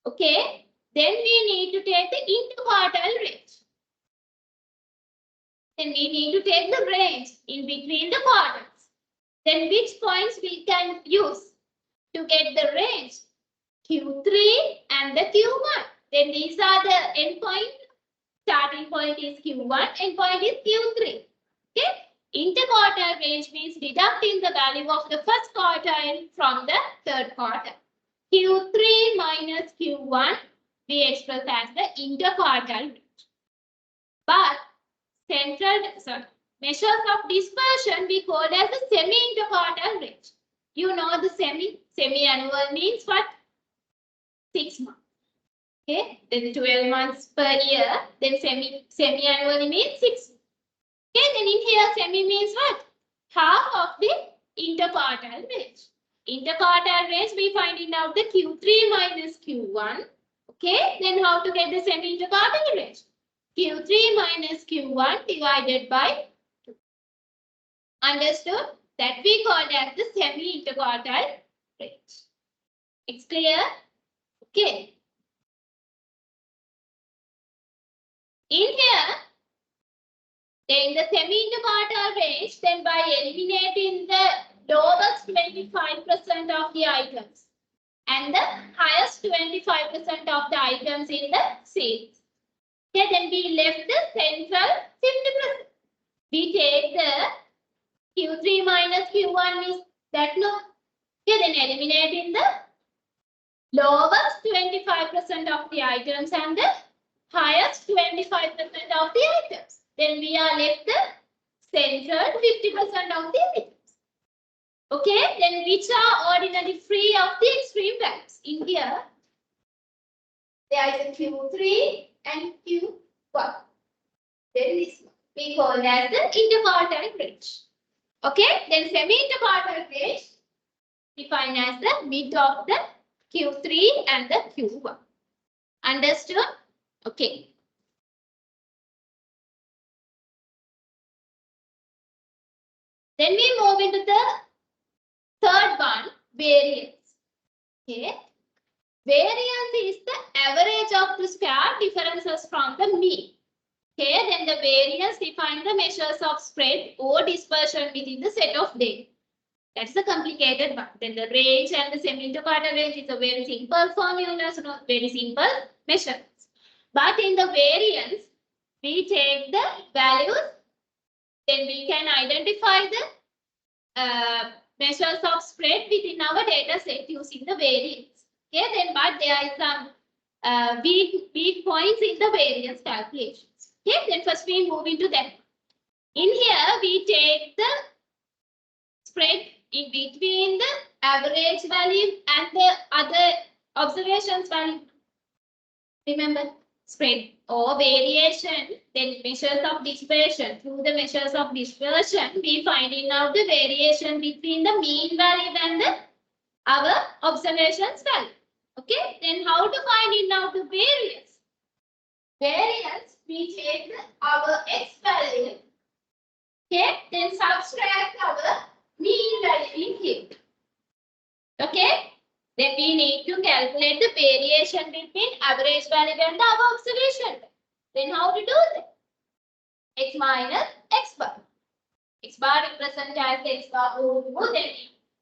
Okay. Then we need to take the interquartile range. Then we need to take the range in between the quartiles. Then which points we can use to get the range? Q3 and the Q1. Then these are the endpoint. Starting point is Q1, end point is Q3. Okay? Interquartile range means deducting the value of the first quartile from the third quartile. Q3 minus Q1 we express as the interquartile range. But measures of dispersion we call as the semi-interquartile range. You know the semi-annual means what? 6 months. Okay, then 12 months per year, then semi-annually means 6. Okay, then in here semi means what? Half of the interquartile range. Interquartile range we find out the Q3 minus Q1. Okay, then how to get the semi-interquartile range? Q3 minus Q1 divided by 2. Understood? That we call as the semi-interquartile range. It's clear? Okay. In here, then the semi-interquartile range, then by eliminating the lowest 25% of the items and the highest 25% of the items in the series. Okay, then we left the central 50%. We take the Q3 minus Q1 is that no. Okay, then eliminating the lowest 25% of the items and the highest 25% of the items. Then we are left the centered 50% of the items. Okay, then which are ordinarily free of the extreme values? In here, there is a Q3 and Q1. Then this one we call as the interquartile range. Okay, then semi-interquartile range defined as the mid of the Q3 and the Q1. Understood? Okay. Then we move into the third one, variance. Okay. Variance is the average of the square differences from the mean. Okay. Then the variance defines the measures of spread or dispersion within the set of data. That's the complicated one. Then the range and the semi-interquartile range is a very simple formula, so not very simple measurements. But in the variance, we take the values, then we can identify the measures of spread within our data set using the variance. Okay, then but there is some weak points in the variance calculations. Okay, then first we move into that. In here, we take the spread in between the average value and the other observations value. Remember? Spread or variation, then measures of dispersion. Through the measures of dispersion, we finding out the variation between the mean value and the our observations value. Okay, then how to find out the variance? Variance, we take our x value. Okay, then subtract our mean value in here. Okay. Then we need to calculate the variation between average value and our observation. Then how to do that? X minus x bar. X bar represents as x bar over 2. Then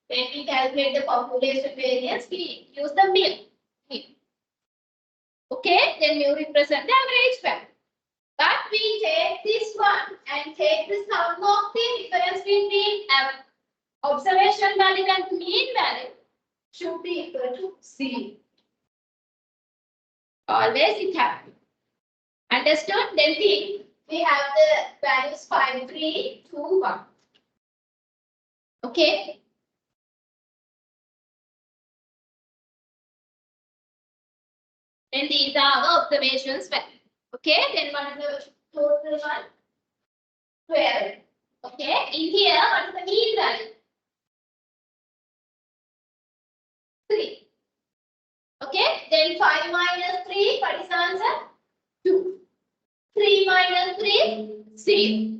when we calculate the population variance, we use the mu. Okay, then mu represents the average value. But we take this one and take the sum of the difference between observation value and mean value. Should be equal to 0. Always it happens. Understood? Then we have the values 5, 3, 2, 1. Okay. Then these are our observations value. Okay. Then what is the total one? 12. Okay. In here, what is the mean value? 3. Okay, then 5 minus 3, what is the answer? 2. 3 minus 3, 0.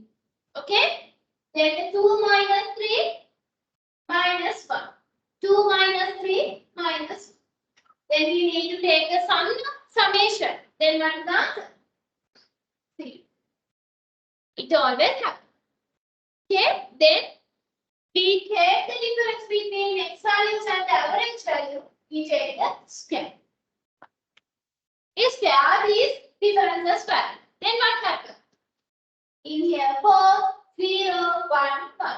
Okay, then 2 minus 3, minus 1. 2 minus 3, minus 1. Then we need to take the summation. Then what is the answer? 3. It always happens. Okay, then we take the difference between x values and the average value. We take the square. Is square these differences first. Then what happens? In here 4, 0, 1, 1.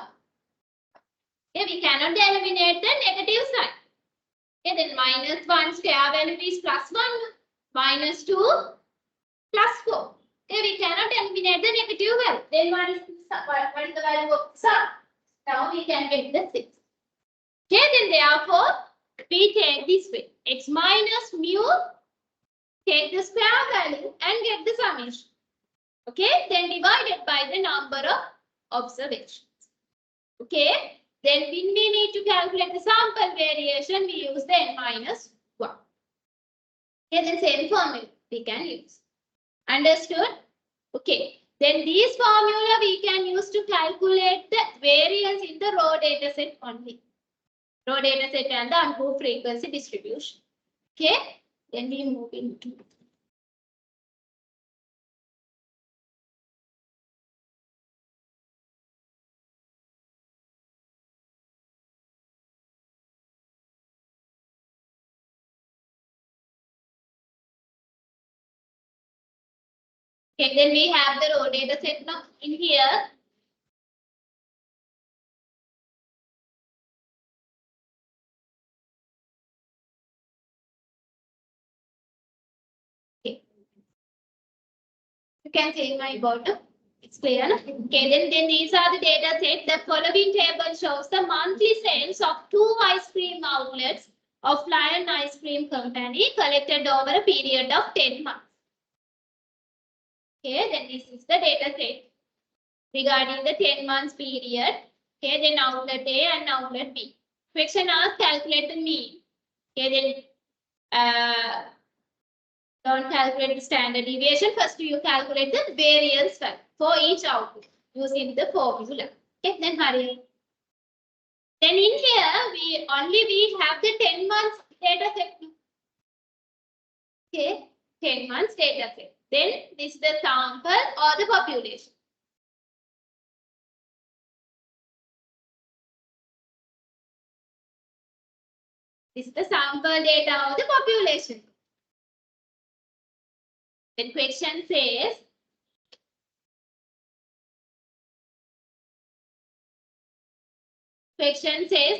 Okay, we cannot eliminate the negative sign. Okay, then minus 1 square value is plus 1. Minus 2 plus 4. Okay, we cannot eliminate the negative value. Then what is the value of sum? Now we can get the 6. Okay, then therefore we take this way. X minus mu, take the square value and get the summation. Okay, then divided by the number of observations. Okay, then when we need to calculate the sample variation, we use the n minus 1. Okay, then same formula we can use. Understood? Okay, then this formula we can use to calculate the variance in the raw data set only. Raw data set and the unproved frequency distribution. Okay, then we move into. Okay, then we have the raw data set now in here. Okay. You can see my bottom. It's clear. No? Okay, then these are the data set. The following table shows the monthly sales of 2 ice cream outlets of Lion Ice Cream Company collected over a period of 10 months. Okay, then this is the data set regarding the 10 months period. Okay, then outlet A and outlet B. Question asks calculate the mean. Okay, then don't calculate the standard deviation. First, you calculate the variance for each outlet using the formula. Okay, then hurry. Then in here, we have the 10 months data set. Okay, 10 months data set. Then this is the sample or the population. This is the sample data or the population. Then question says,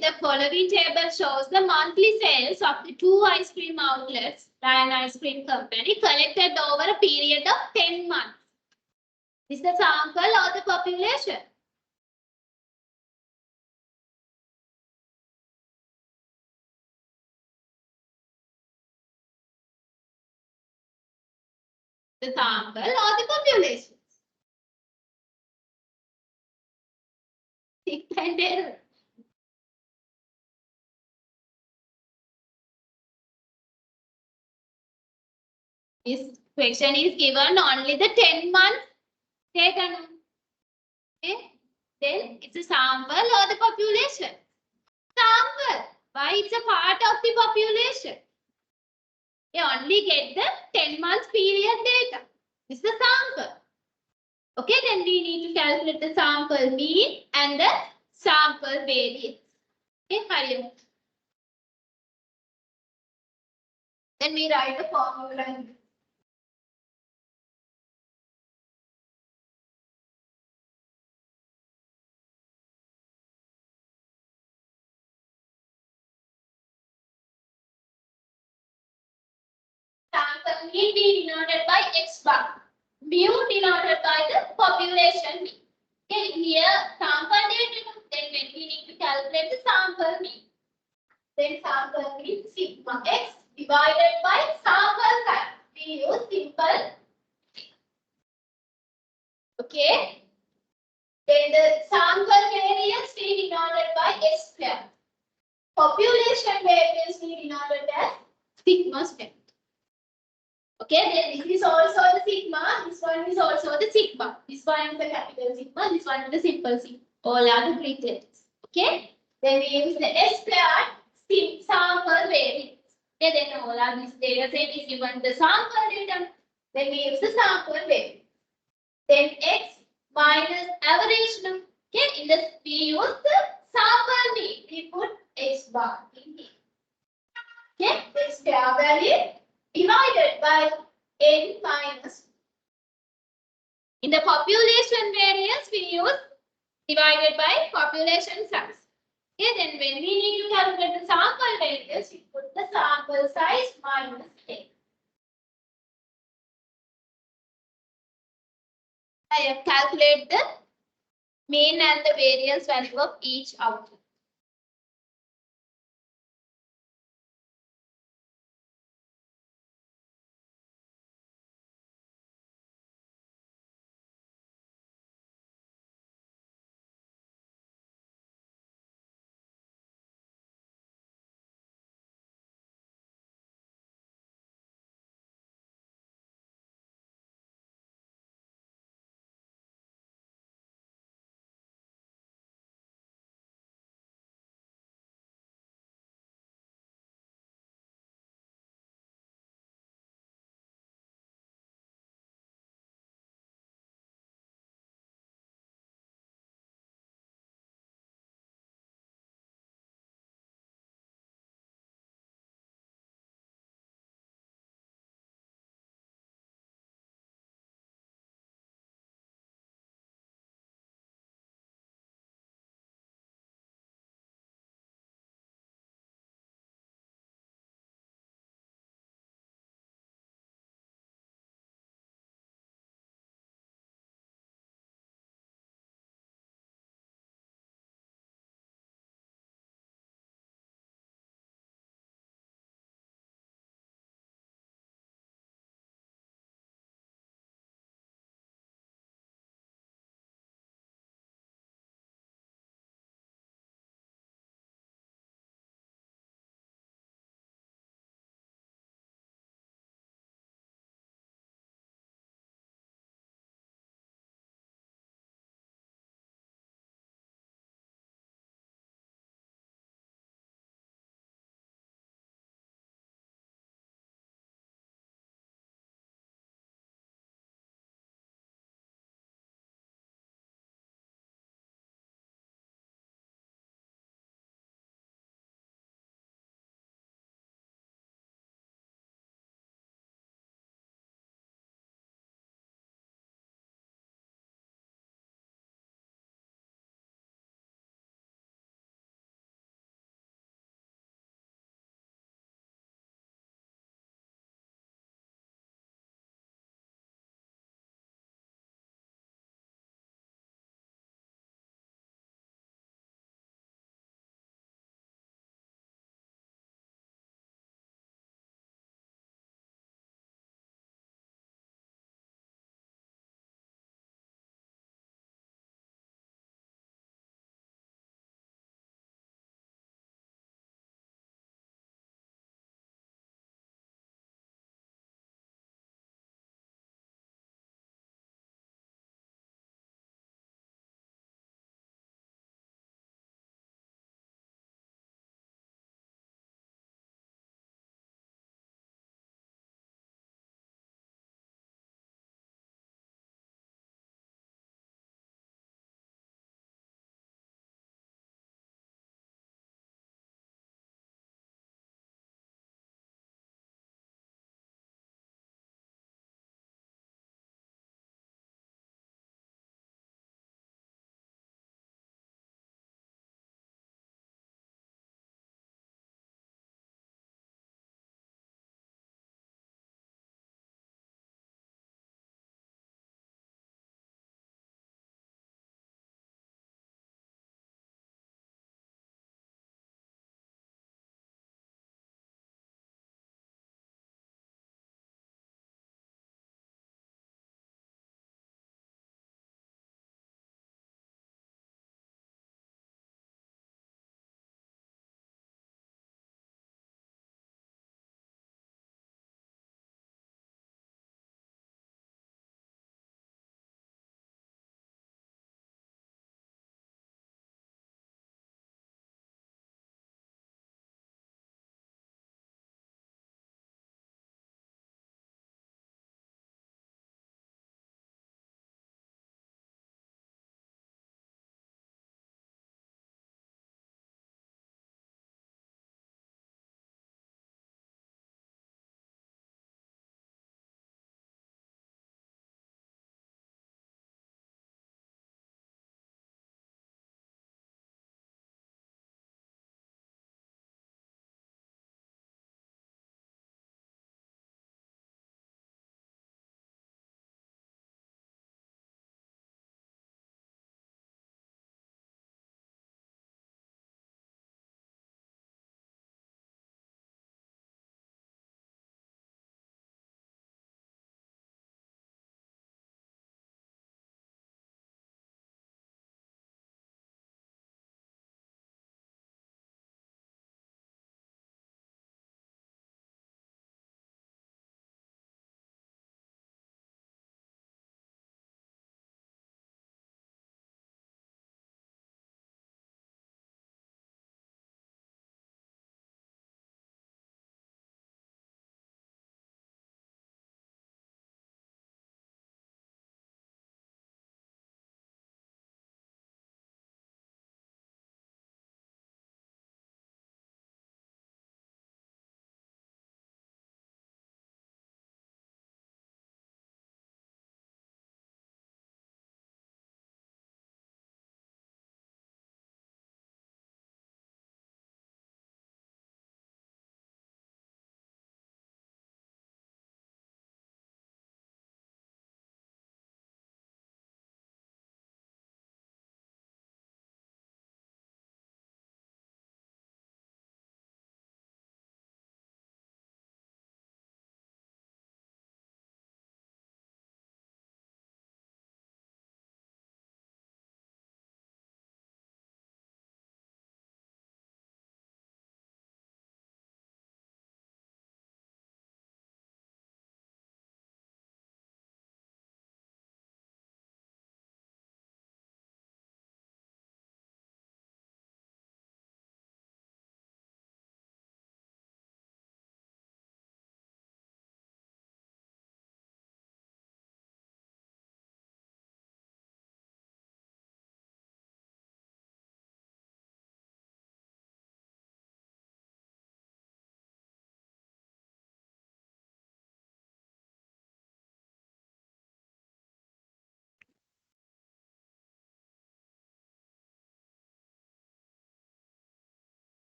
the following table shows the monthly sales of the 2 ice cream outlets, Lion Ice Cream Company, collected over a period of 10 months. This is the sample or the population. The sample or the population. Tick and error. This question is given only the 10 months data. Okay. Then it's a sample or the population. Sample. Why it's a part of the population? You only get the 10 months period data. This is the sample. Okay, then we need to calculate the sample mean and the sample variance. Okay, hurry up. Then we write the formula. Sample mean be denoted by x bar. Mu denoted by the population mean. Okay, here sample data. Then when we need to calculate the sample mean. Then sample mean sigma x divided by sample size. We use simple. Okay. Then the sample variance we denoted by s square. Population variance we denoted as sigma square. Okay, then this is also the sigma, this one is also the sigma. This one is the capital sigma, this one is the simple sigma. All are the Greek letters. Okay, then we use the S squared sample variance. Okay, then all are this data set is given the sample data. Then we use the sample variance. Then X minus average. Okay, in this we use the sample mean. We put X bar in here. Okay, the square value divided by n minus. In the population variance, we use divided by population size. Okay, then when we need to calculate the sample variance, we put the sample size minus n. I have calculated the mean and the variance value of each output.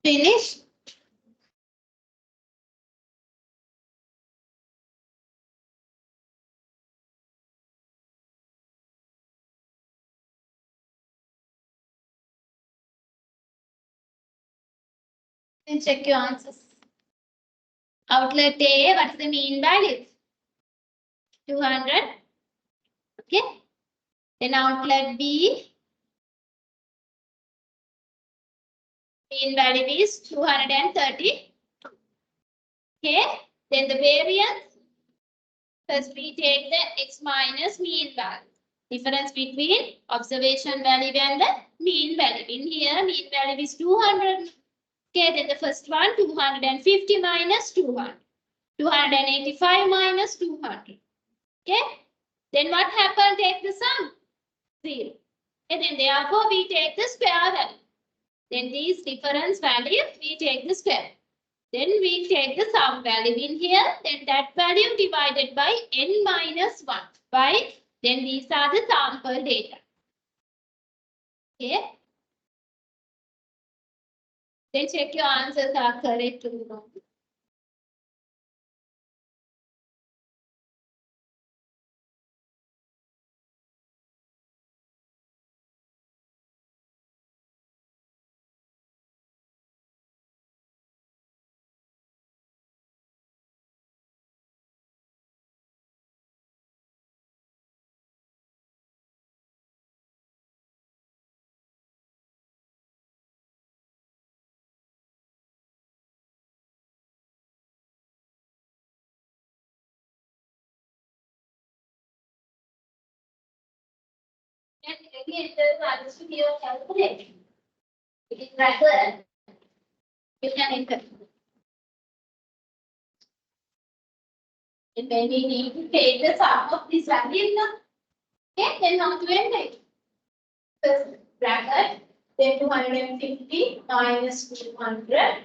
Finish. Then check your answers. Outlet A, what's the mean value? 200. Okay. Then outlet B, mean value is 230. Okay. Then the variance, first we take the x minus mean value. Difference between observation value and the mean value. In here, mean value is 200. Okay, then the first one, 250 minus 200. 285 minus 200. Okay. Then what happened? Take the sum. 0. And then therefore we take the square value. Then these difference values, we take the square. Then we take the sum value in here. Then that value divided by n minus 1. By, then these are the sample data. Okay. Then check your answers are correct or wrong. And again, the answers to your calculation. It is rather, you can enter. And then we need to take the sum of this value. Okay, then how to enter it? First bracket, then 250 minus 200.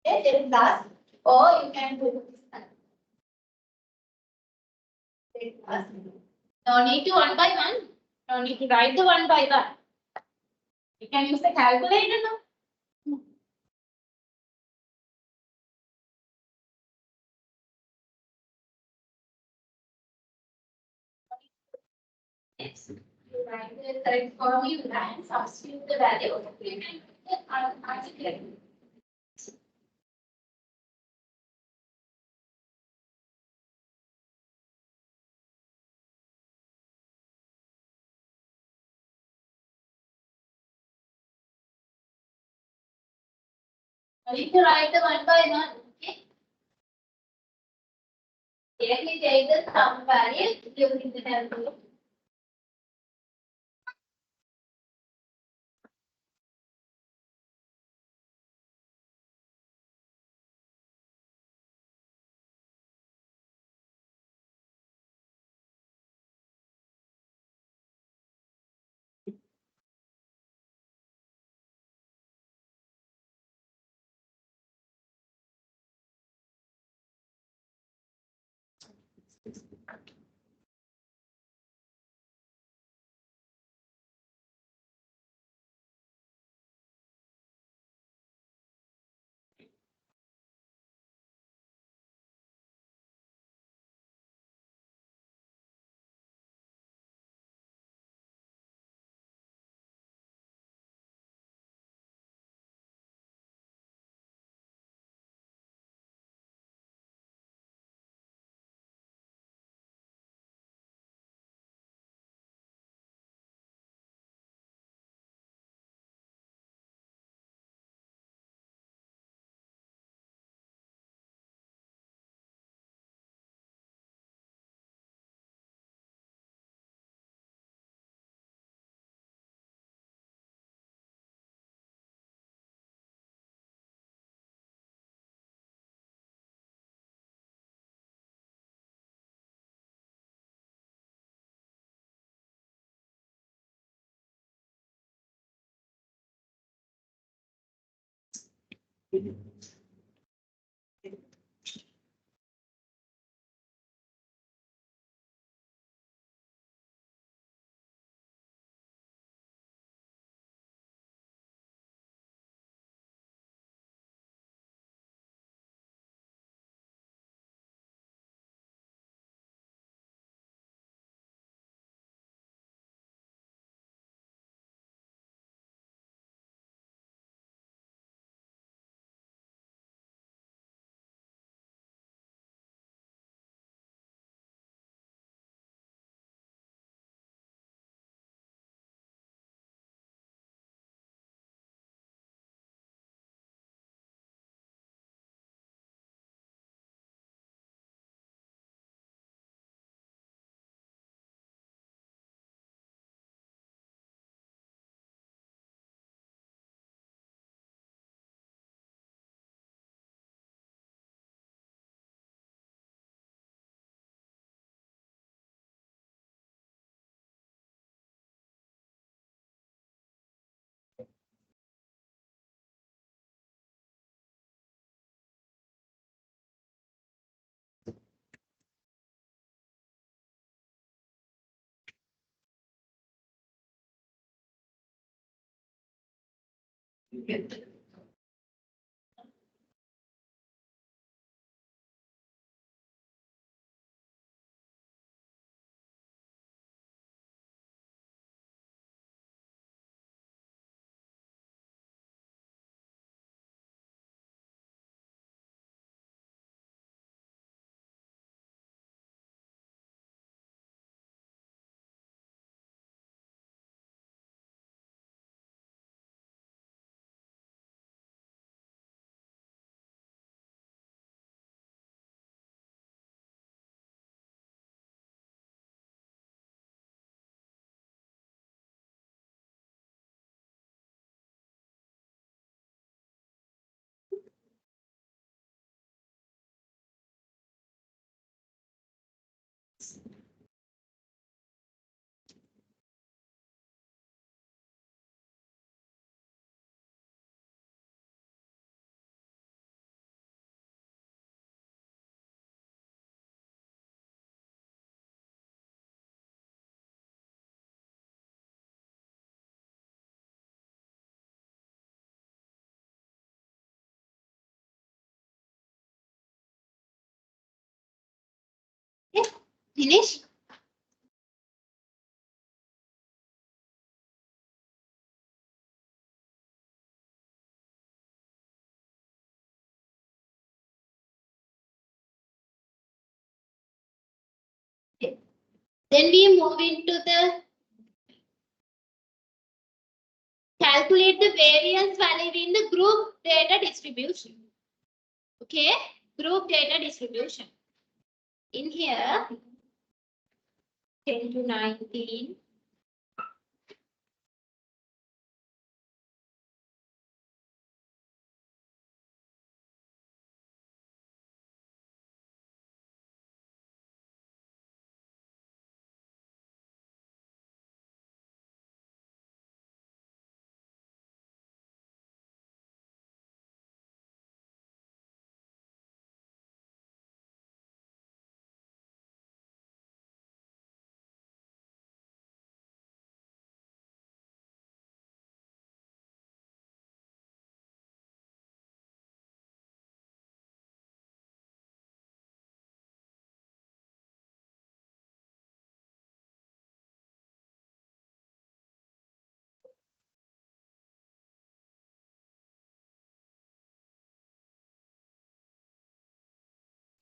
Okay, then plus, or you can put this one. Then plus. No need to one by one. No need to write the one by one. You can use the calculator now. Yes. You write the correct formula and substitute the value. You can put the article. You need to write the one by one. Okay. Directly take the sum value using the calculator. Okay, finish. Okay. Then we move into the calculate the variance value in the group data distribution. Okay, group data distribution. In here, 10 to 19.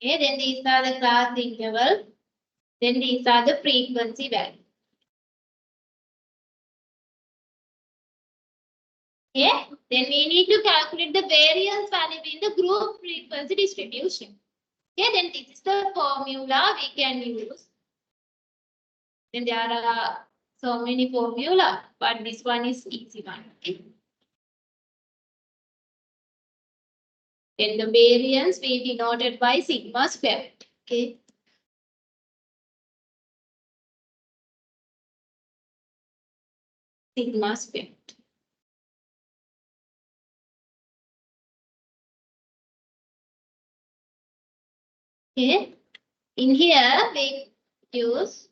Okay, then these are the class interval. Then these are the frequency value. Okay, then we need to calculate the variance value in the group frequency distribution. Okay, then this is the formula we can use. Then there are so many formula, but this one is easy one. Okay. Then the variance we denoted by sigma square. Okay. Sigma square. Okay. In here, we use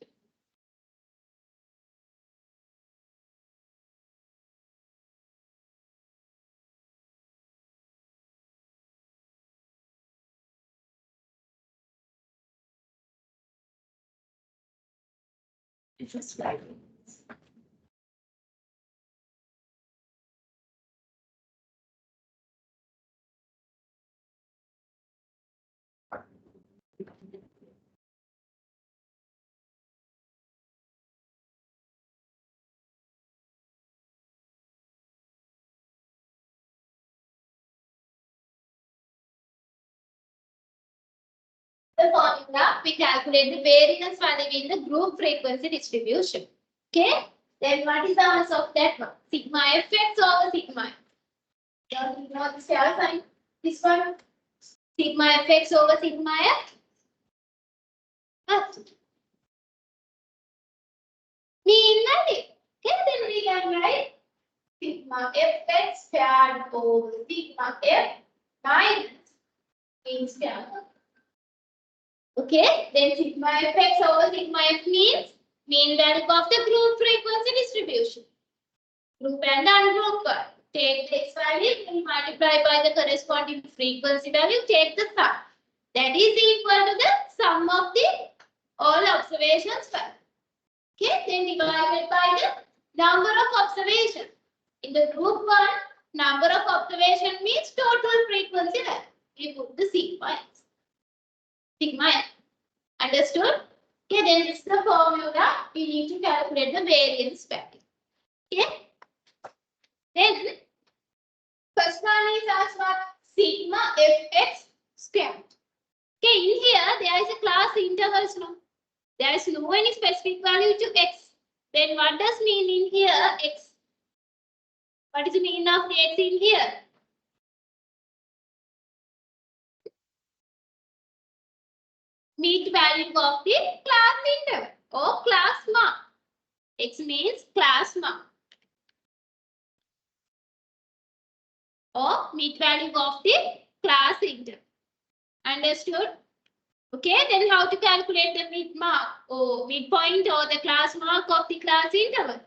slide. The formula, we calculate the variance value in the group frequency distribution. Okay. Then what is the answer of that one? Sigma fx over sigma. You know the share sign. This one. Sigma fx over sigma f. What? Mean value. Okay. Then we can write sigma fx squared over sigma f minus mean square. Okay, then sigma fx over sigma f means mean value of the group frequency distribution. Group and ungrouped one. Take the x value and multiply by the corresponding frequency value, take the sum. That is equal to the sum of the all observations value. Okay, then divided by the number of observations. In the group one, number of observation means total frequency value. We put the sigma x. Sigma f. Understood? Okay, then this is the formula. We need to calculate the variance value. Okay? Then, first one is as what? Sigma fx squared. Okay, in here, there is a class intervals. No? There is no any specific value to x. Then what does mean in here, x? What is the meaning of the x in here? Meet value of the class interval or class mark. X means class mark. Or meet value of the class interval. Understood? Okay, then how to calculate the mid mark or midpoint or the class mark of the class interval?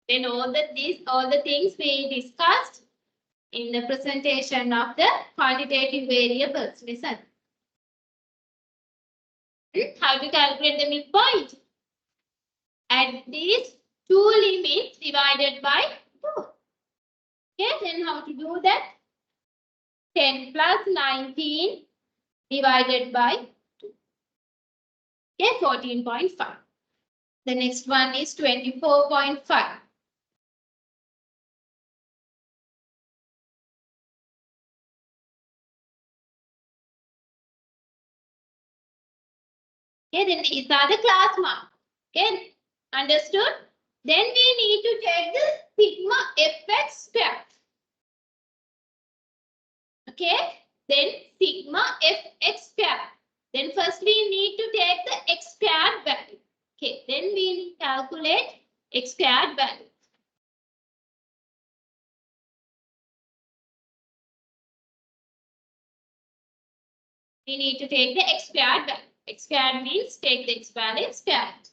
Then all the things we discussed in the presentation of the quantitative variables. Listen. How to calculate the midpoint? Add these two limits divided by 2. Okay, then how to do that? 10 plus 19 divided by 2. Okay, 14.5. The next one is 24.5. Okay, then these are the class mark. Okay, understood? Then we need to take the sigma fx squared. Okay, then sigma fx squared. Then first we need to take the x squared value. Okay, then we calculate x squared value. We need to take the x squared value. X squared means take the x value squared.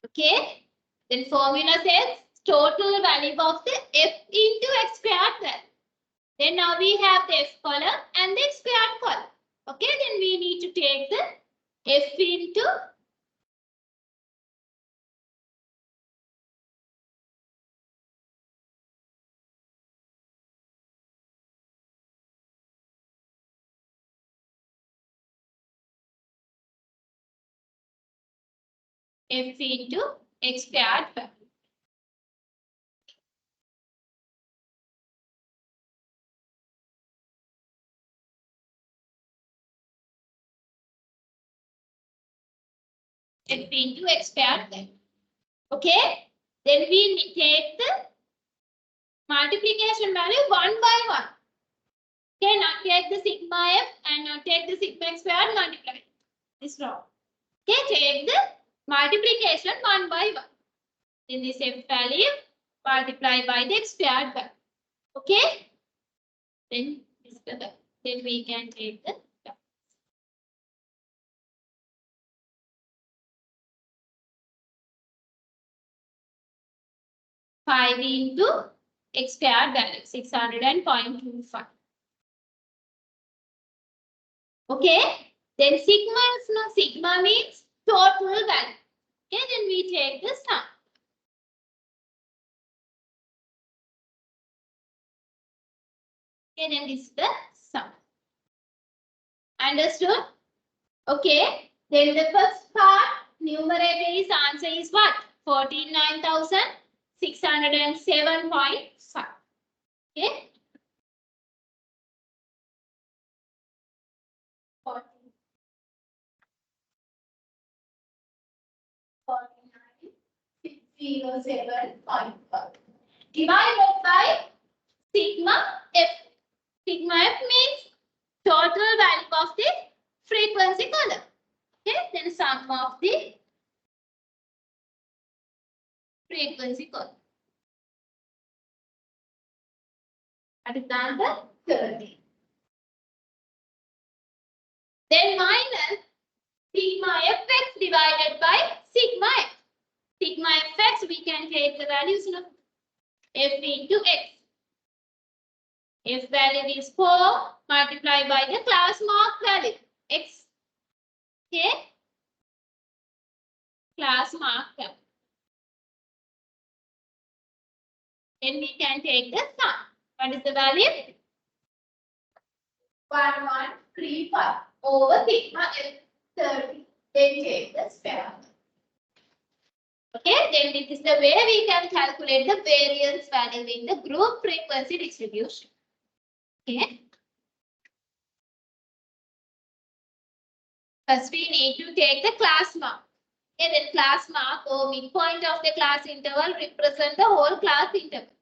Okay, then formula says total value of the f into x squared value. Then now we have the f column and the x squared column. Okay, then we need to take the f into x squared value. F into x squared value. Okay, then we take the multiplication value one by one. Okay, now take the sigma f and now take the sigma x squared multiply. This wrong. Okay, take the multiplication one by one. In this f value multiply by the x squared value. Okay? Then we can take the 5 into x squared value, 600.25. Okay? Then sigma means total value. Okay, then we take the sum. Okay, then this is the sum. Understood? Okay, then the first part, numerator is answer is what? 49,607.5. Okay? 49,607.5. Divided by sigma f. Sigma f means total value of the frequency column. Okay, then sum of the frequency column. That is the answer 30. Then minus sigma fx divided by sigma f. Sigma fx, we can take the values of f into x. F value is 4 multiplied by the class mark value x. Okay, class mark value. Then we can take the sum. What is the value? 1135 over sigma f 30. Then take the square. Okay, then this is the way we can calculate the variance value in the group frequency distribution. Okay. First, we need to take the class mark. Okay, then class mark or midpoint of the class interval represent the whole class interval.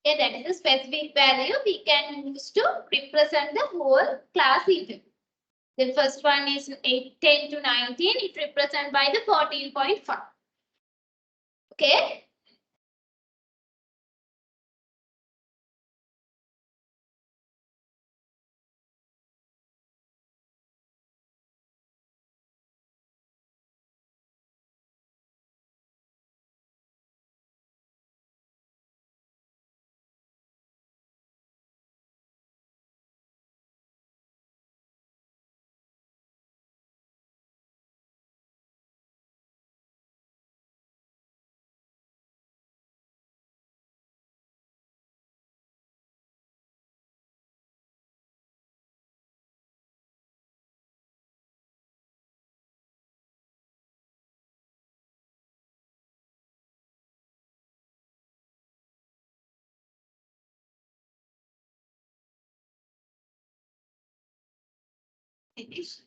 Okay, that is a specific value we can use to represent the whole class interval. The first one is 10 to 19. It represents by the 14.5. Okay. Finish.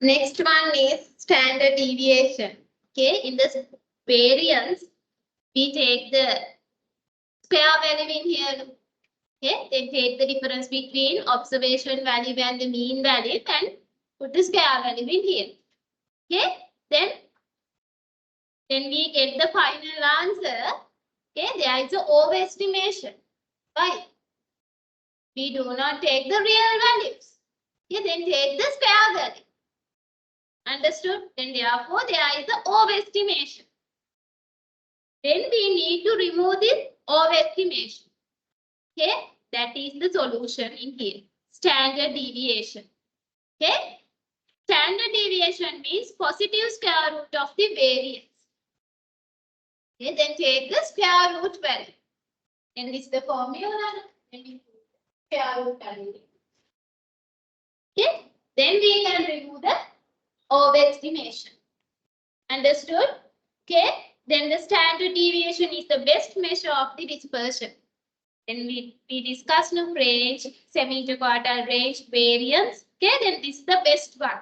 Next one is standard deviation. Okay, in this variance, we take the square value in here. Okay, then take the difference between observation value and the mean value and put the square value in here. Okay, then we get the final answer. Okay, there is an overestimation. Why? We do not take the real values. Okay, then take the square value. Understood? Then therefore there is an overestimation. Then we need to remove this overestimation. Okay, that is the solution in here. Standard deviation. Okay, standard deviation means positive square root of the variance. Okay, then take the square root value. And this is the formula. Then we put the square root value. Okay, then we can remove the overestimation. Understood? Okay, then the standard deviation is the best measure of the dispersion. Then we discussed the range, semi-interquartile range, variance. Okay, then this is the best one.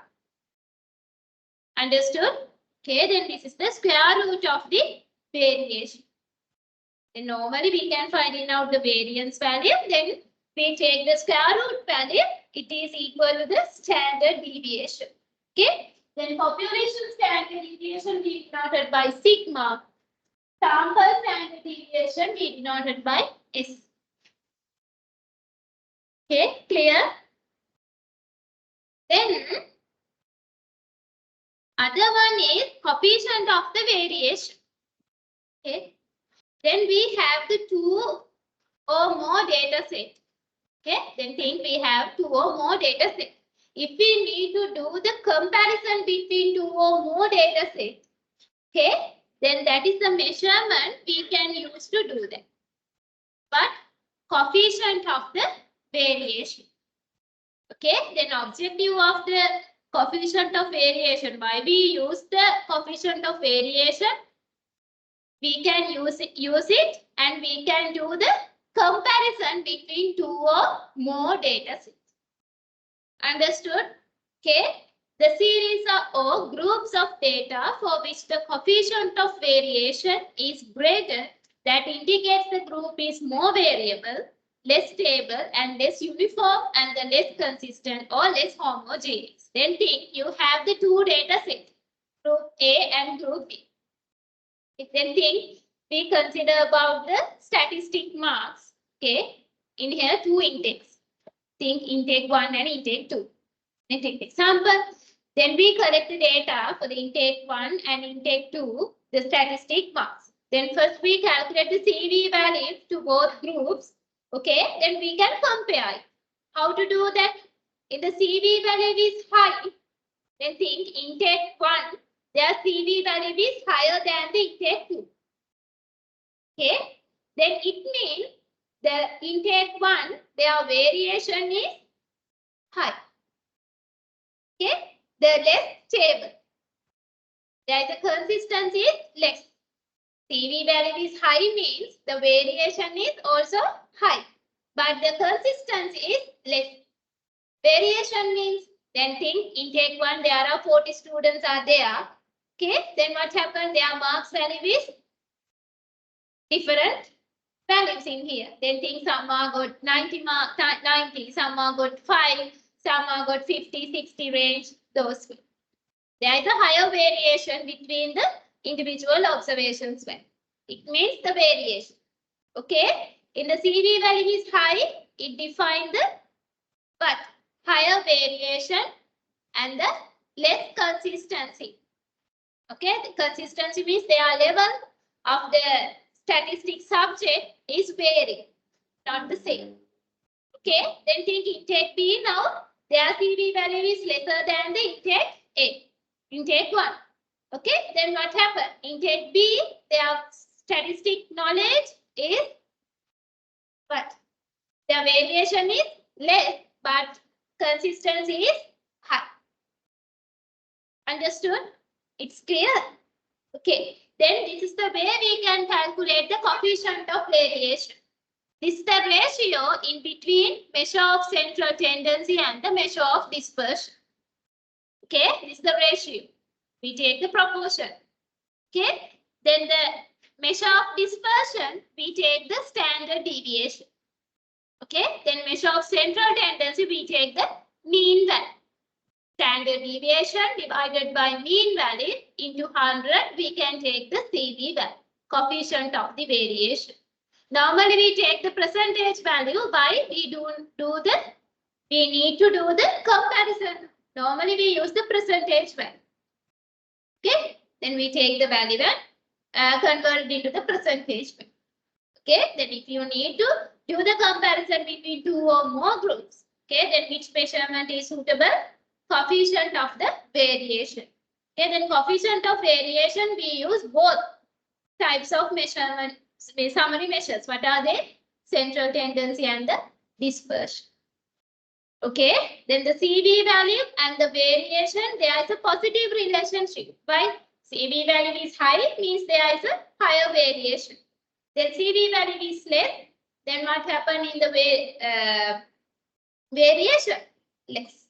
Understood? Okay, then this is the square root of the variation. Then normally we can find out the variance value. Then we take the square root value. It is equal to the standard deviation. Okay, then population standard deviation we denoted by sigma. Sample standard deviation we denoted by S. Okay, clear? Then other one is coefficient of the variation. Okay, then we have the two or more data set. Okay, then think we have two or more data set. If we need to do the comparison between two or more data set, okay, then that is the measurement we can use to do that. But coefficient of the variation. Okay, then objective of the coefficient of variation. Why we use the coefficient of variation? We can use it and we can do the comparison between two or more data sets. Understood? Okay. The series or groups of data for which the coefficient of variation is greater that indicates the group is more variable, less stable and less uniform and the less consistent or less homogeneous. Then think you have the two data sets, group A and group B. Then think we consider about the statistic marks. Okay, in here two intakes. Think intake 1 and intake 2. Let's take example. Then we collect the data for the intake 1 and intake 2, the statistic marks. Then first we calculate the CV values to both groups. Okay, then we can compare it. How to do that? If the CV value is high, then think intake 1, their CV value is higher than the intake 2. Okay, then it means the intake 1, their variation is high. Okay, the less stable. There the consistency is less. CV value is high means the variation is also high, but the consistency is less. Variation means then think intake 1 there are 40 students are there. Okay, then what happened? Their marks value is different values in here. Then think some are got 90, 90, some are got 5, some are got 50, 60 range, those. There is a higher variation between the individual observations. It means the variation. Okay, in the CV value is high, it defines the but higher variation and the less consistency. Okay, the consistency means their level of the statistic subject is varying, not the same. Okay, then think intake B now, their CV value is lesser than the intake A. Intake 1. Okay, then what happened? Intake B, their statistic knowledge is what? Their variation is less, but consistency is high. Understood? It's clear? Okay, then this is the way we can calculate the coefficient of variation. This is the ratio in between measure of central tendency and the measure of dispersion. Okay, this is the ratio. We take the proportion. Okay, then the measure of dispersion, we take the standard deviation. Okay, then measure of central tendency, we take the mean value. Standard deviation divided by mean value into 100, we can take the CV value, coefficient of the variation. Normally, we take the percentage value. Why? We need to do the comparison. Normally, we use the percentage value. Okay, then we take the value and convert it into the percentage value. Okay, then if you need to do the comparison between two or more groups, okay, then which measurement is suitable? Coefficient of the variation. Okay, then coefficient of variation, we use both types of measurement, summary measures. What are they? Central tendency and the dispersion. Okay, then the CV value and the variation, there is a positive relationship. Why? CV value is high, means there is a higher variation. Then CV value is less, then what happened in the variation? Less.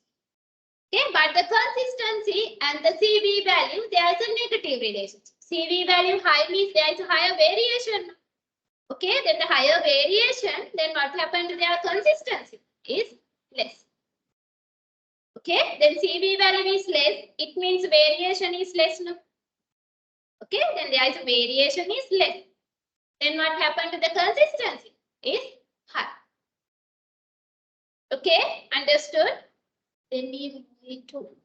Okay, but the consistency and the CV value, there is a negative relationship. CV value high means there is a higher variation. Okay, then the higher variation, then what happened to their consistency is less. Okay, then CV value is less, it means variation is less. No? Okay, then there is a variation is less. Then what happened to the consistency is high. Okay, understood? Then we need to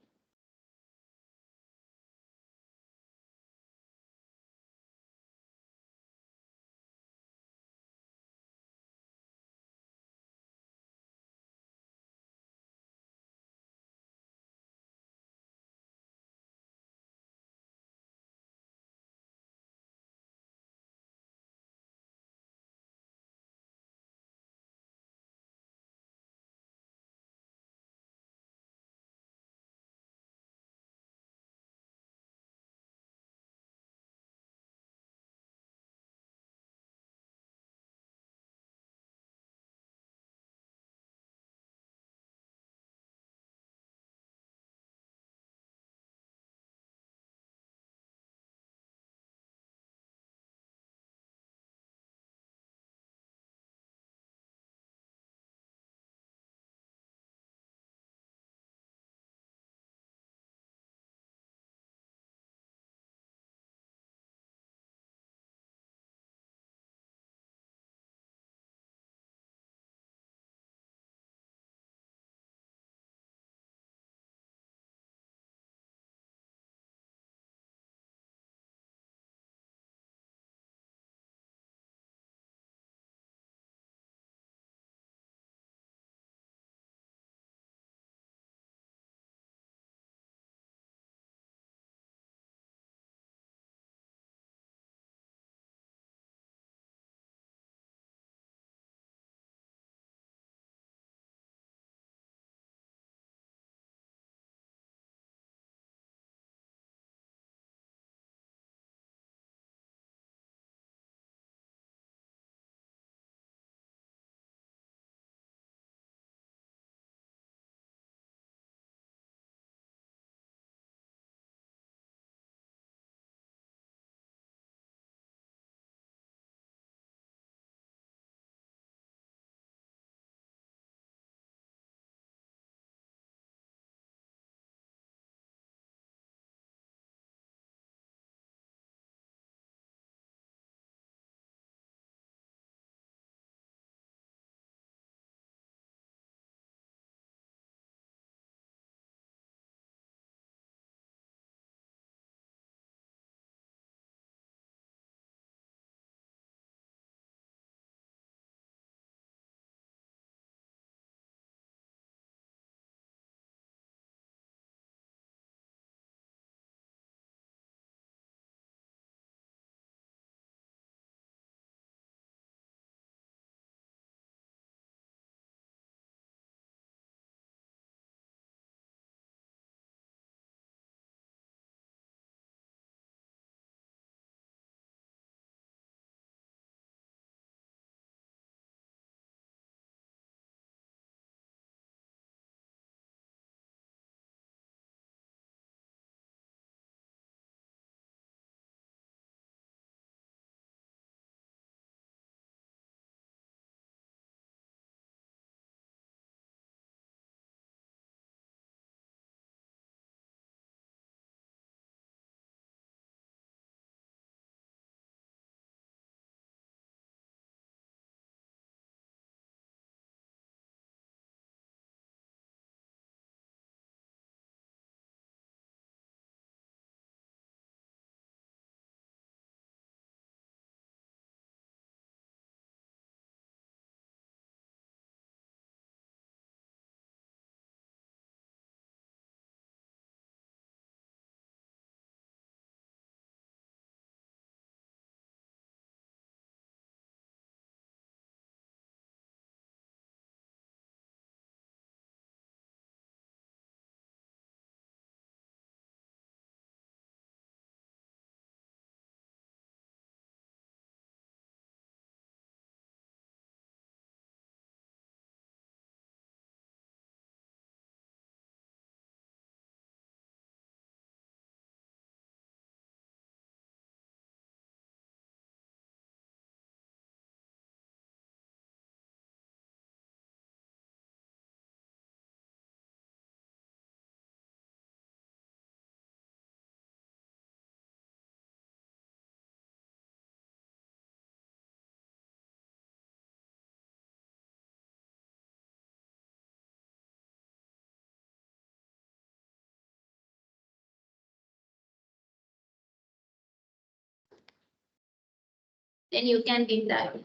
then you can give that.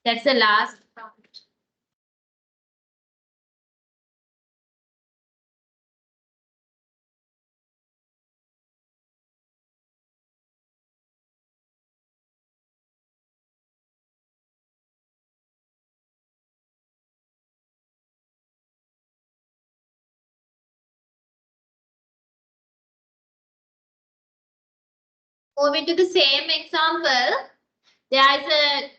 That's the last part. Moving to the same example, there is a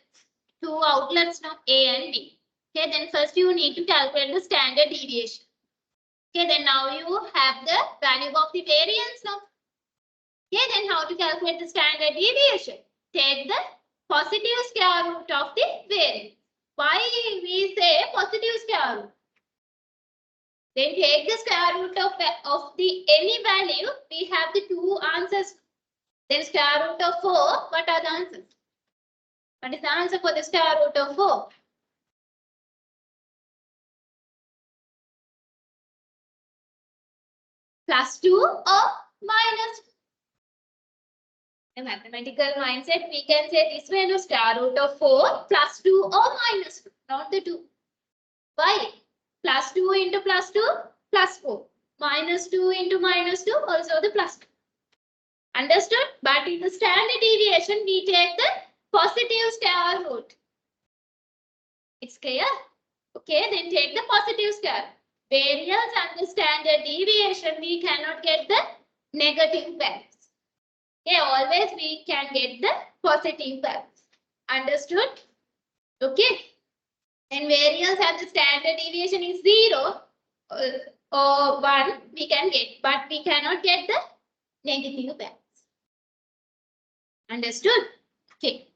two outlets now A and B. Okay, then first you need to calculate the standard deviation. Okay, then now you have the value of the variance now. Okay, then how to calculate the standard deviation? Take the positive square root of the variance. Why we say positive square root? Then take the square root of the any value. We have the two answers. Then square root of 4, what are the answers? What is the answer for the square root of 4? Plus 2 or minus 2? A mathematical mindset, we can say this way, no, square root of 4 plus 2 or minus 2, not the 2. Why? Plus 2 into plus 2, plus 4. Minus 2 into minus 2, also the plus 2. Understood? But in the standard deviation, we take the positive square root. It's clear? Okay, then take the positive square. Variance and the standard deviation, we cannot get the negative values. Okay, always we can get the positive values. Understood? Okay. And variance and the standard deviation is 0 or 1 we can get, but we cannot get the negative values. Understood? Okay.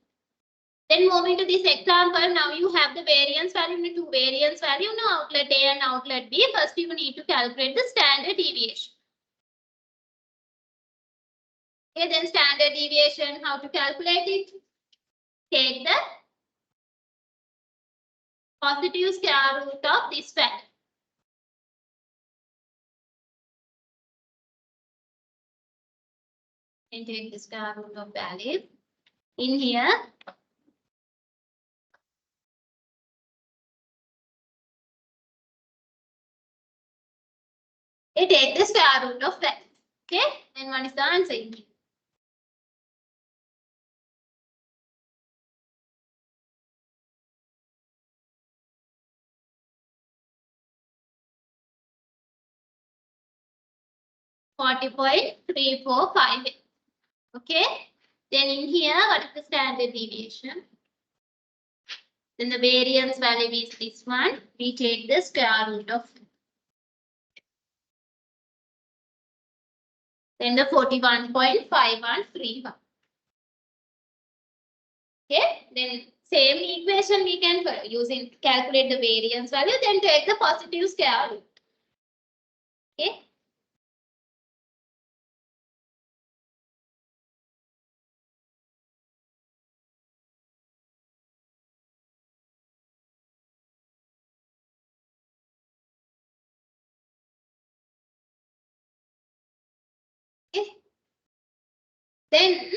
Then moving to this example, now you have the variance value, two variance value, now outlet A and outlet B. First you need to calculate the standard deviation. Okay, then standard deviation, how to calculate it? Take the positive square root of this value. And take the square root of value. In here, we take the square root of value. Okay, then what is the answer? 40.345. Okay, then in here, what is the standard deviation? Then the variance value is this one. We take the square root of. Then the 41.5131. Okay, then same equation we can use in calculate the variance value, then take the positive square root. Okay. Okay. Then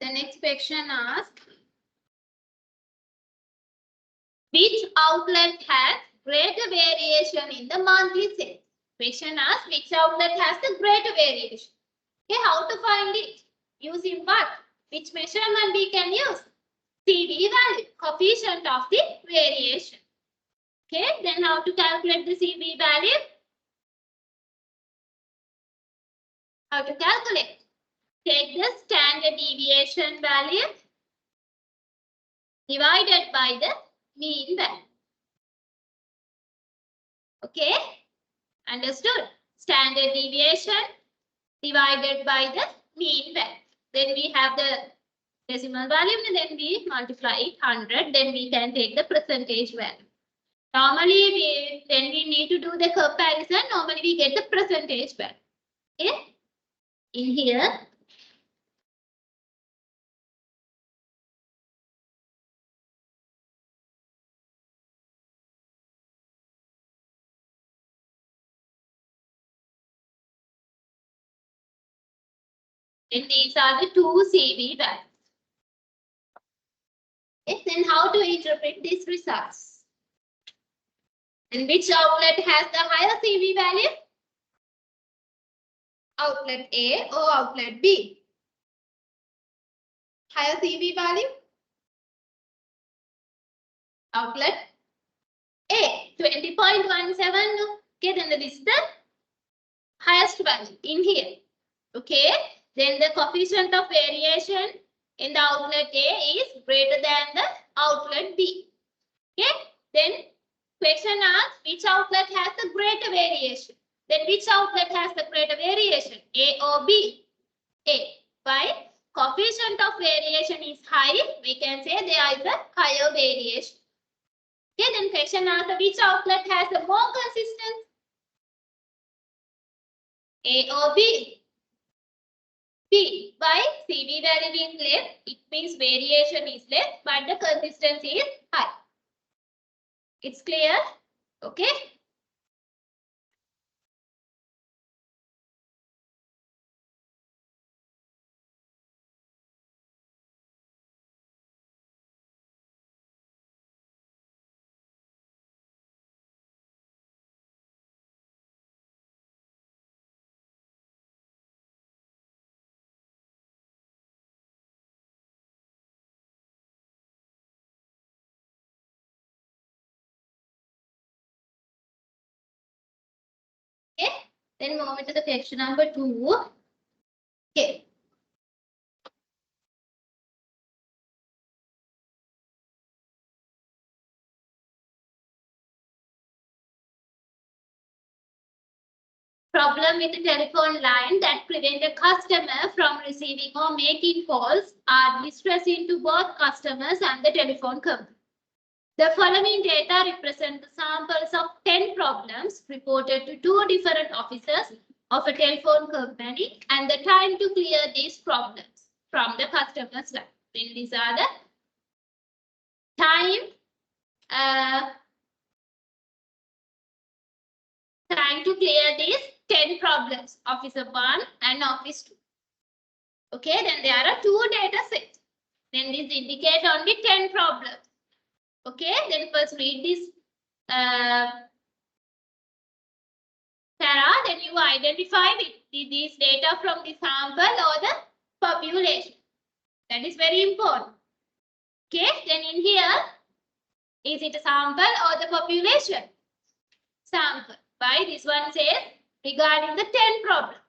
the next question asks, which outlet has greater variation in the monthly sales? Question asks, which outlet has the greater variation? Okay, how to find it? Using what? Which measurement we can use? CV value, coefficient of the variation. Okay, then how to calculate the CV value? How to calculate? Take the standard deviation value divided by the mean value. Okay, understood? Standard deviation divided by the mean value. Then we have the decimal value and then we multiply it 100. Then we can take the percentage value. Normally, when we need to do the comparison, normally we get the percentage value. Okay, in here, Then these are the two CV values. Okay, then how to interpret these results? And which outlet has the higher CV value? Outlet A or outlet B? Higher CV value? Outlet A, 20.17. Okay, then this is the highest value in here. Okay, then the coefficient of variation in the outlet A is greater than the outlet B. Okay, then question asks which outlet has the greater variation. Then which outlet has the greater variation? A or B? A. Why? Coefficient of variation is high. We can say there is a higher variation. Okay, then question asks which outlet has the more consistency? A or B? B. Why? CV value is less. It means variation is less, but the consistency is high. It's clear? Okay. Okay. Then move to the question number 2. Okay. Problem with the telephone line that prevent a customer from receiving or making calls are distressing to both customers and the telephone company. The following data represent the samples of 10 problems reported to 2 different officers of a telephone company and the time to clear these problems from the customer's line. Then these are the time to clear these 10 problems, Officer 1 and Office 2. Okay, then there are 2 data sets. Then this indicate only 10 problems. Okay, then first read this para, then you identify these data from the sample or the population. That is very important. Okay, then in here, is it a sample or the population? Sample. Why this one says regarding the 10 problems.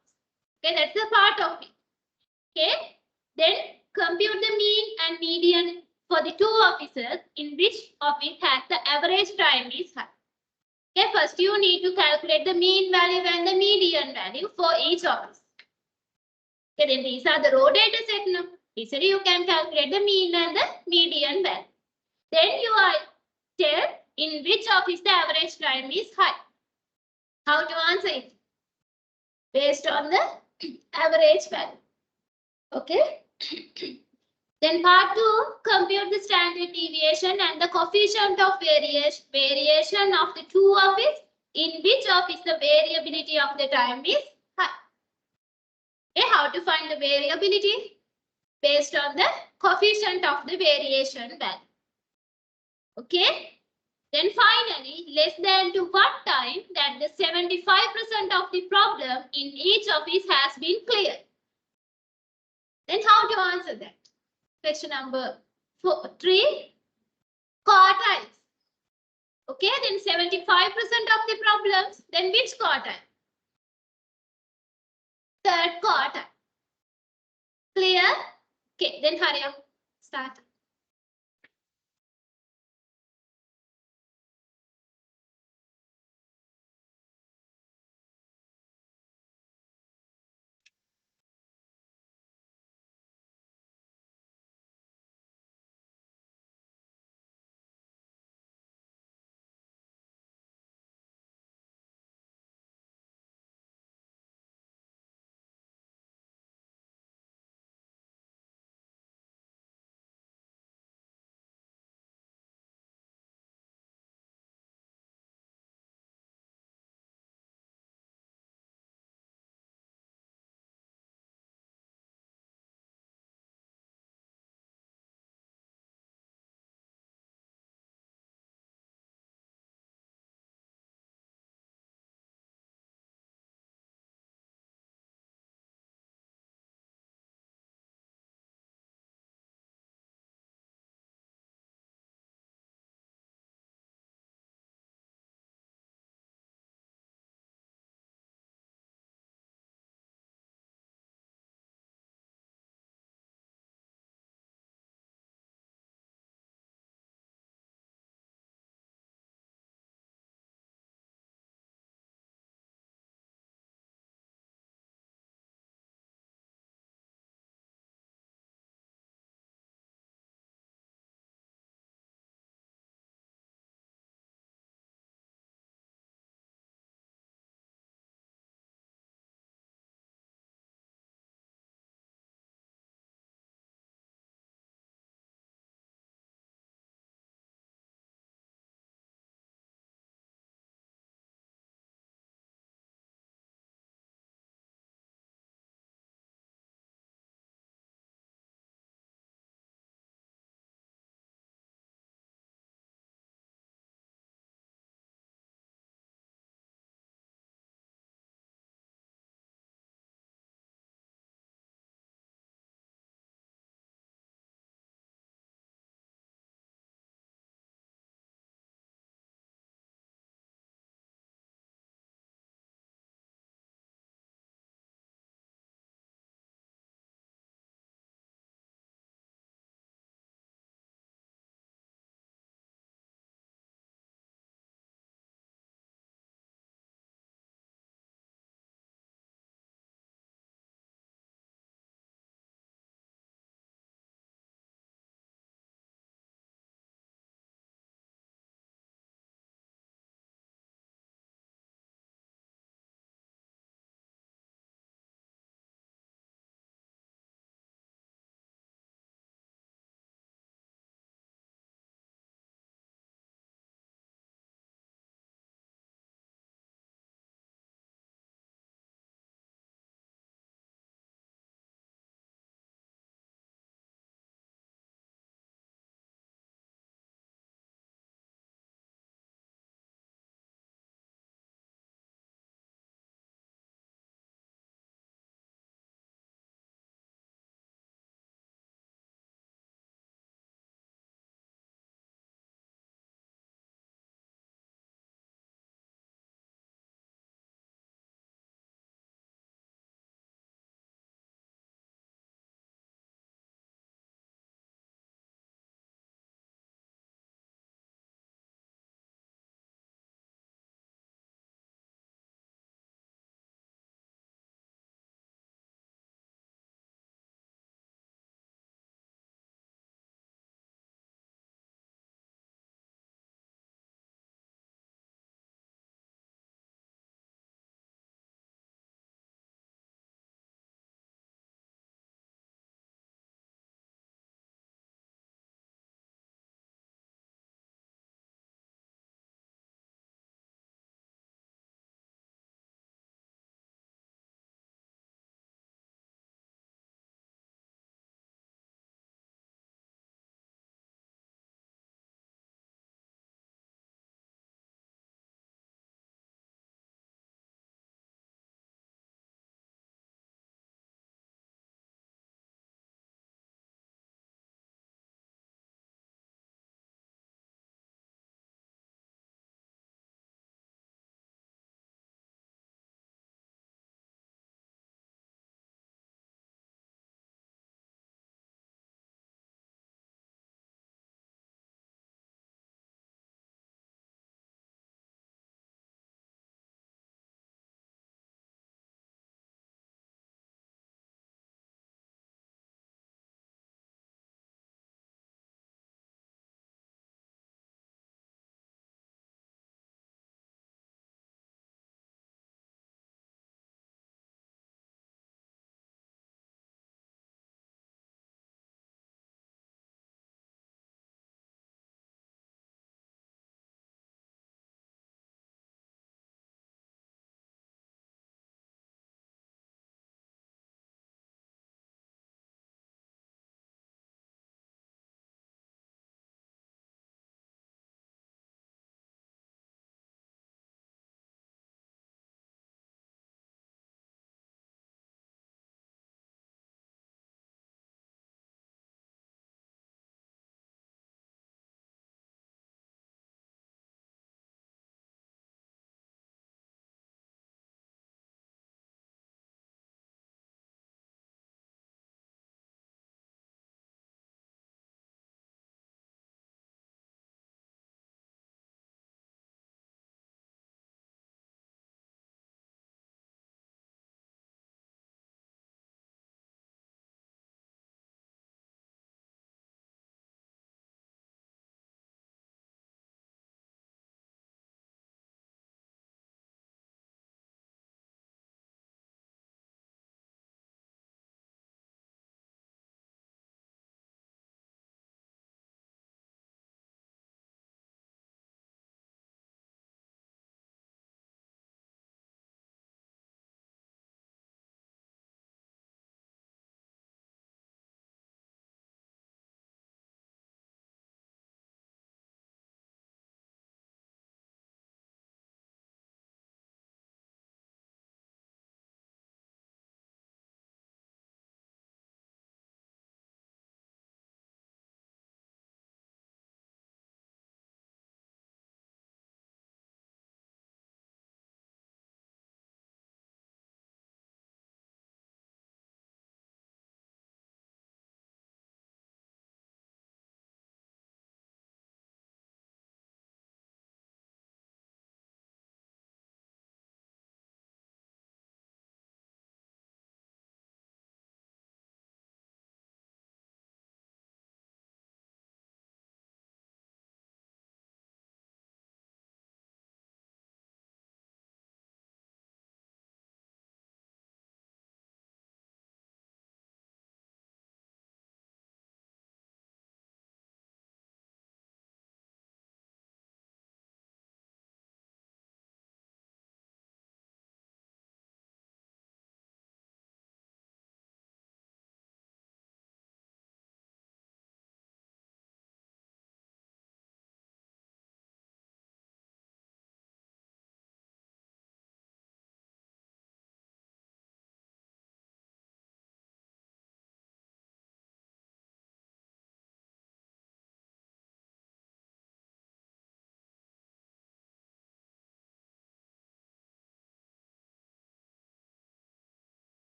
Okay, that's the part of it. Okay, then compute the mean and median for the 2 officers in which office has the average time is high. Okay, first you need to calculate the mean value and the median value for each office. Okay, then these are the raw data set now. Easily you can calculate the mean and the median value. Then you are tell in which office the average time is high. How to answer it? Based on the average value. Okay. Then part 2, compute the standard deviation and the coefficient of variation of the 2 office in which office the variability of the time is high. Okay, how to find the variability? Based on the coefficient of the variation value. Okay. Then finally, less than to what time that the 75% of the problem in each office has been cleared. Then how to answer that? Question number 3, quartiles. Okay, then 75% of the problems, then which quartile? Third quartile. Clear? Okay, then hurry up, start.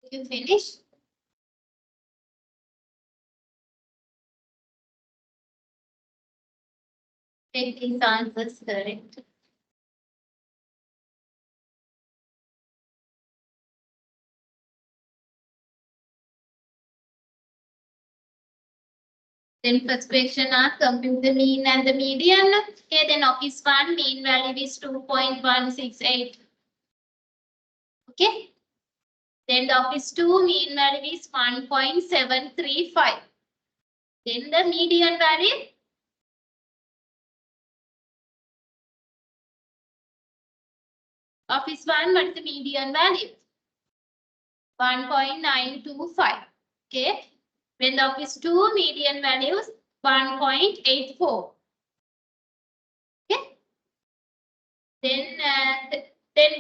You finish? Take these answers correct. Then first question asks compute the mean and the median. Okay, then office 1 mean value is 2.168. Okay. Then the office 2 mean value is 1.735. Then the median value. Office 1, what is the median value? 1.925. Okay. When the office 2 median value is 1.84. Okay. Then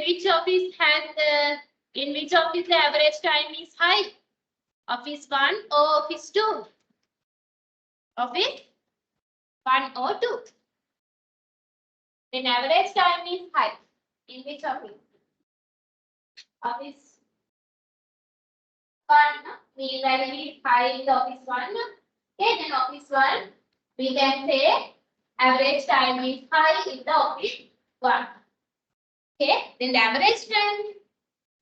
which office has in which office the average time is high? Office 1 or office 2? Office 1 or 2. Then average time is high. In which office? Office 1. Mean value is high in the office 1. Okay, then office 1, we can say average time is high in the office 1. Okay, then the average time.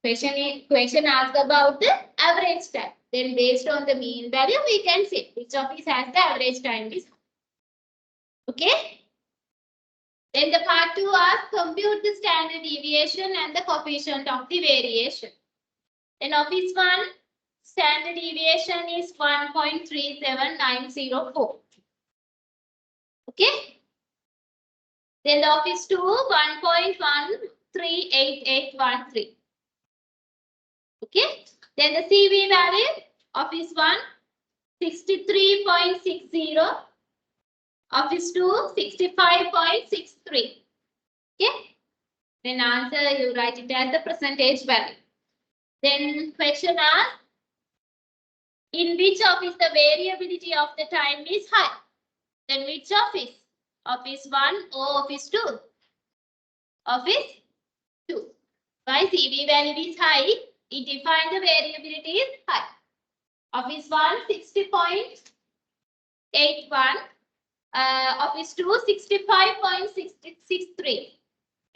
Question asked about the average time. Then based on the mean value, we can say which office has the average time is. Okay. Then the part 2 asks compute the standard deviation and the coefficient of the variation. Then office 1 standard deviation is 1.37904. Okay. Then the office 2 1.138813. Okay. Then the CV value office 1 63.60. Office 2 65.63. Okay. Then answer you write it as the percentage value. Then question asks in which office the variability of the time is high? Then which office? Office 1 or office 2? Office 2. Why CV value is high? It defines the variability is high. Office 1 60.81. Office 2 65.63.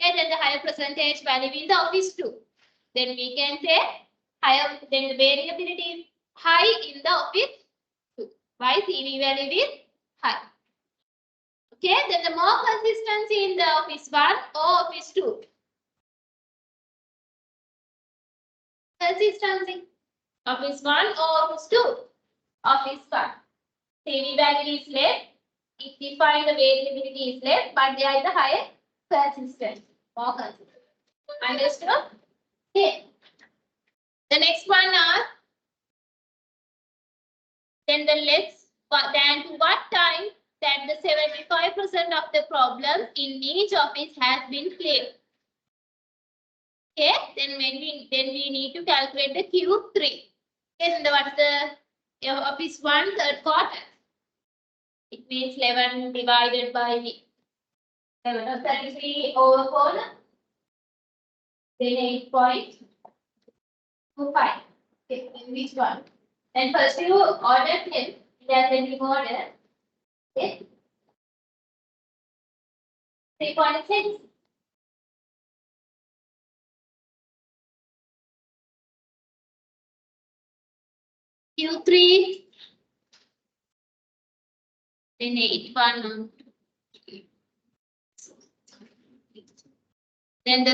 Okay, then the higher percentage value in the office 2. Then we can say higher, then the variability is high in the office 2. Why CV value is high? Okay, then the more consistency in the office 1 or office 2. Consistency. Office 1 or office 2. Office 1. CV value is less. It defines the variability is less, but there is a higher consistency. More consistent. Understood? Okay. The next one are then the let's then to what time that the 75% of the problems in each office has been cleared. Okay, then we need to calculate the Q3. Okay, then what's the office 1 third quarter? It means 11 divided by 11 33 over 4. Then 8.25. Okay, in which one? Then first you order them in ascending order. Okay. 3.6. Q3. Then 8.1. Then the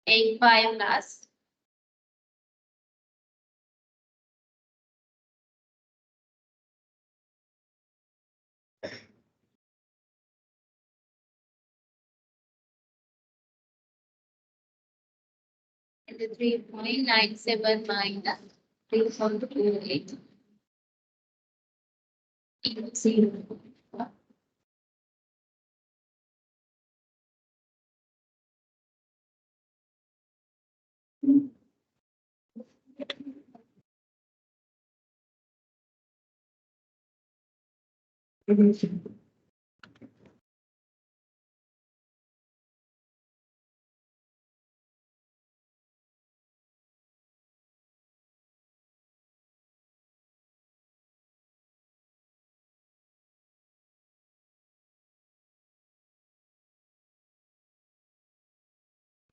3.85 last. And the 3.97 minus 3.28. 0.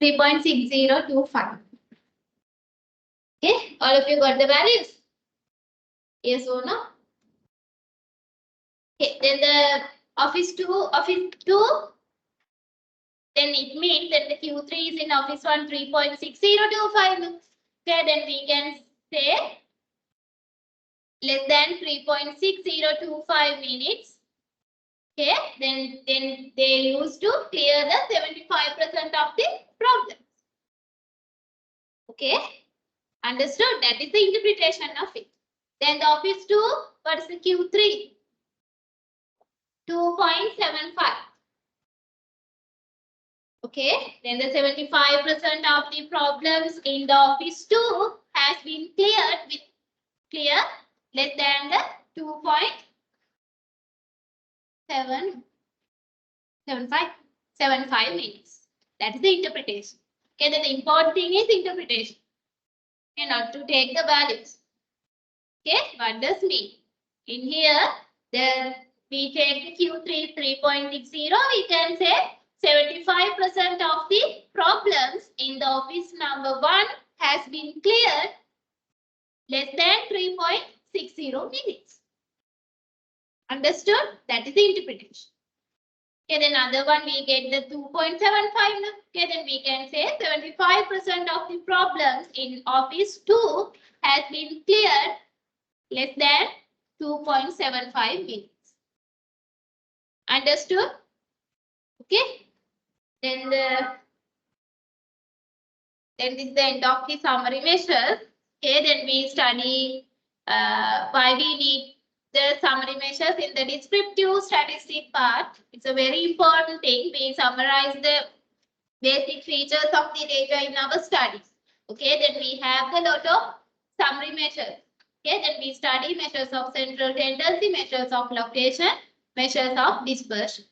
3.6025. Okay, all of you got the values? Yes or no? Okay, then the office 2, then it means that the Q3 is in office 1, 3.6025. Okay, then we can say less than 3.6025 minutes. Okay, then they used to clear the 75% of the problem. Okay, understood? That is the interpretation of it. Then the office 2, what is the Q3? 2.75. Okay, then the 75% of the problems in the office 2 has been cleared with less than the 2.75 minutes. That is the interpretation. Okay, then the important thing is interpretation. Okay, not to take the values. Okay, what does mean? In here, then we take the Q3 3.60, we can say 75% of the problems in the office number 1 has been cleared less than 3.60 minutes. Understood? That is the interpretation. Okay, then another one we get the 2.75. Okay, then we can say 75% of the problems in office 2 has been cleared less than 2.75 minutes. Understood? Okay. Then this is the end of the summary measures. Okay, then we study why we need the summary measures in the descriptive statistic part. It's a very important thing. We summarize the basic features of the data in our studies. Okay, then we have a lot of summary measures. Okay, then we study measures of central tendency, measures of location, measures of dispersion.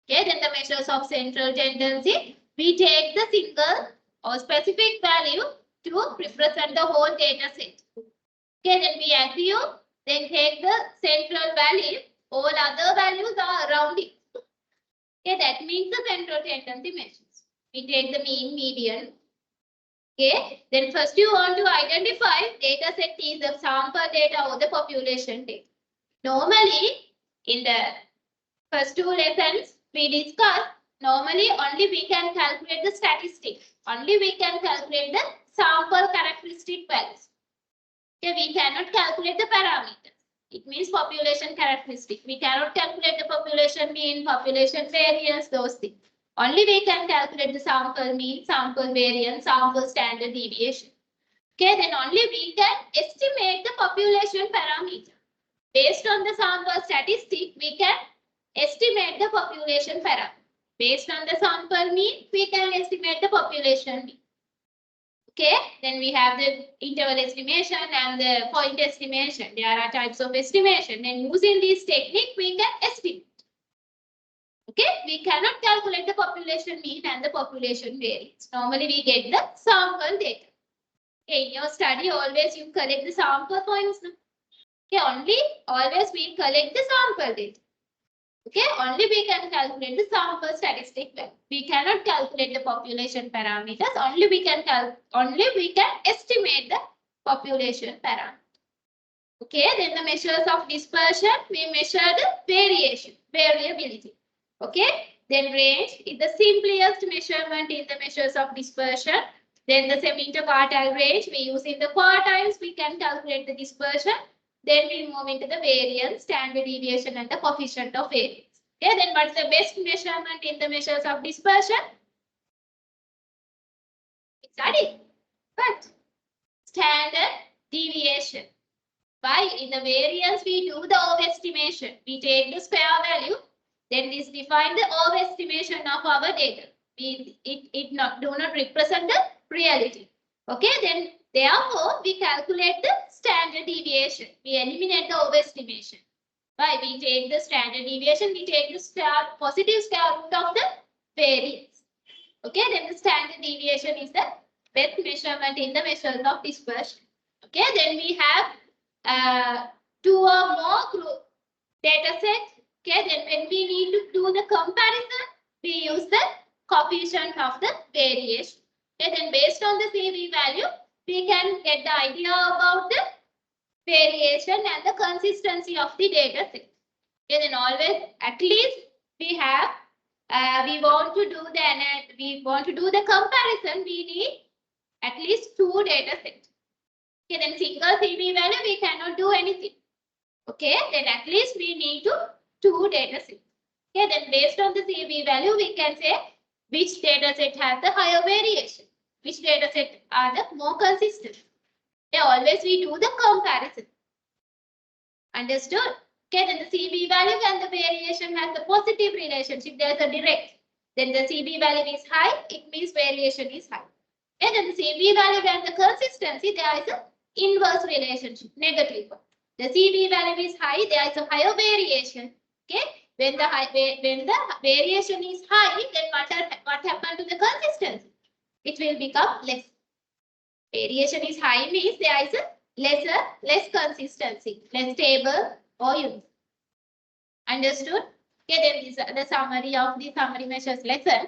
Okay, then the measures of central tendency, we take the single or specific value to represent the whole data set. Okay, then we assume, then take the central value, all other values are around it. Okay, that means the central tendency measures. We take the mean, median. Okay, then first you want to identify data set is the sample data or the population data. Normally, in the first 2 lessons we discussed, normally only we can calculate the statistic. Only we can calculate the sample characteristic values. Okay, we cannot calculate the parameters. It means population characteristic. We cannot calculate the population mean, population variance, those things. Only we can calculate the sample mean, sample variance, sample standard deviation. Okay, then only we can estimate the population parameter. Based on the sample statistic, we can estimate the population parameter. Based on the sample mean, we can estimate the population mean. Okay, then we have the interval estimation and the point estimation. There are types of estimation, and using this technique, we can estimate. Okay, we cannot calculate the population mean and the population variance. Normally, we get the sample data. Okay, in your study, always you collect the sample points. No? Okay, always we collect the sample data. Okay, only we can calculate the sample statistic value. We cannot calculate the population parameters. Only we can estimate the population parameter. Okay, then the measures of dispersion, we measure the variability. Okay, then range is the simplest measurement in the measures of dispersion. Then the semi-interquartile range, we use in the quartiles, we can calculate the dispersion. Then we move into the variance, standard deviation, and the coefficient of variance. Okay, then what's the best measurement in the measures of dispersion? Study. But standard deviation. Why? In the variance, we do the overestimation. We take the square value. Then this define the overestimation of our data. It do not represent the reality. Okay, then therefore we calculate the standard deviation. We eliminate the overestimation. Why? We take the standard deviation, we take the positive square root of the variance. Okay, then the standard deviation is the best measurement in the measures of dispersion. Okay, then we have 2 or more group data sets. Okay, then when we need to do the comparison, we use the coefficient of the variation. Okay, then based on the CV value, we can get the idea about the variation and the consistency of the data set. Okay, then always at least we have we want to do the comparison. We need at least 2 data sets. Okay, then single CV value we cannot do anything. Okay, then at least we need to 2 data sets. Okay, then based on the CV value we can say which data set has the higher variation, which data set are the more consistent. Okay, always we do the comparison. Understood? Okay, then the CV value and the variation has a positive relationship. There is a direct. Then the CV value is high, it means variation is high. Okay, then the CV value and the consistency, there is an inverse relationship, negative one. The CV value is high, there is a higher variation. Okay, when the variation is high, then what happened to the consistency? It will become less. Variation is high means there is a less consistency, less stable or uniform. Understood? Okay, then this is the summary of the summary measures lesson.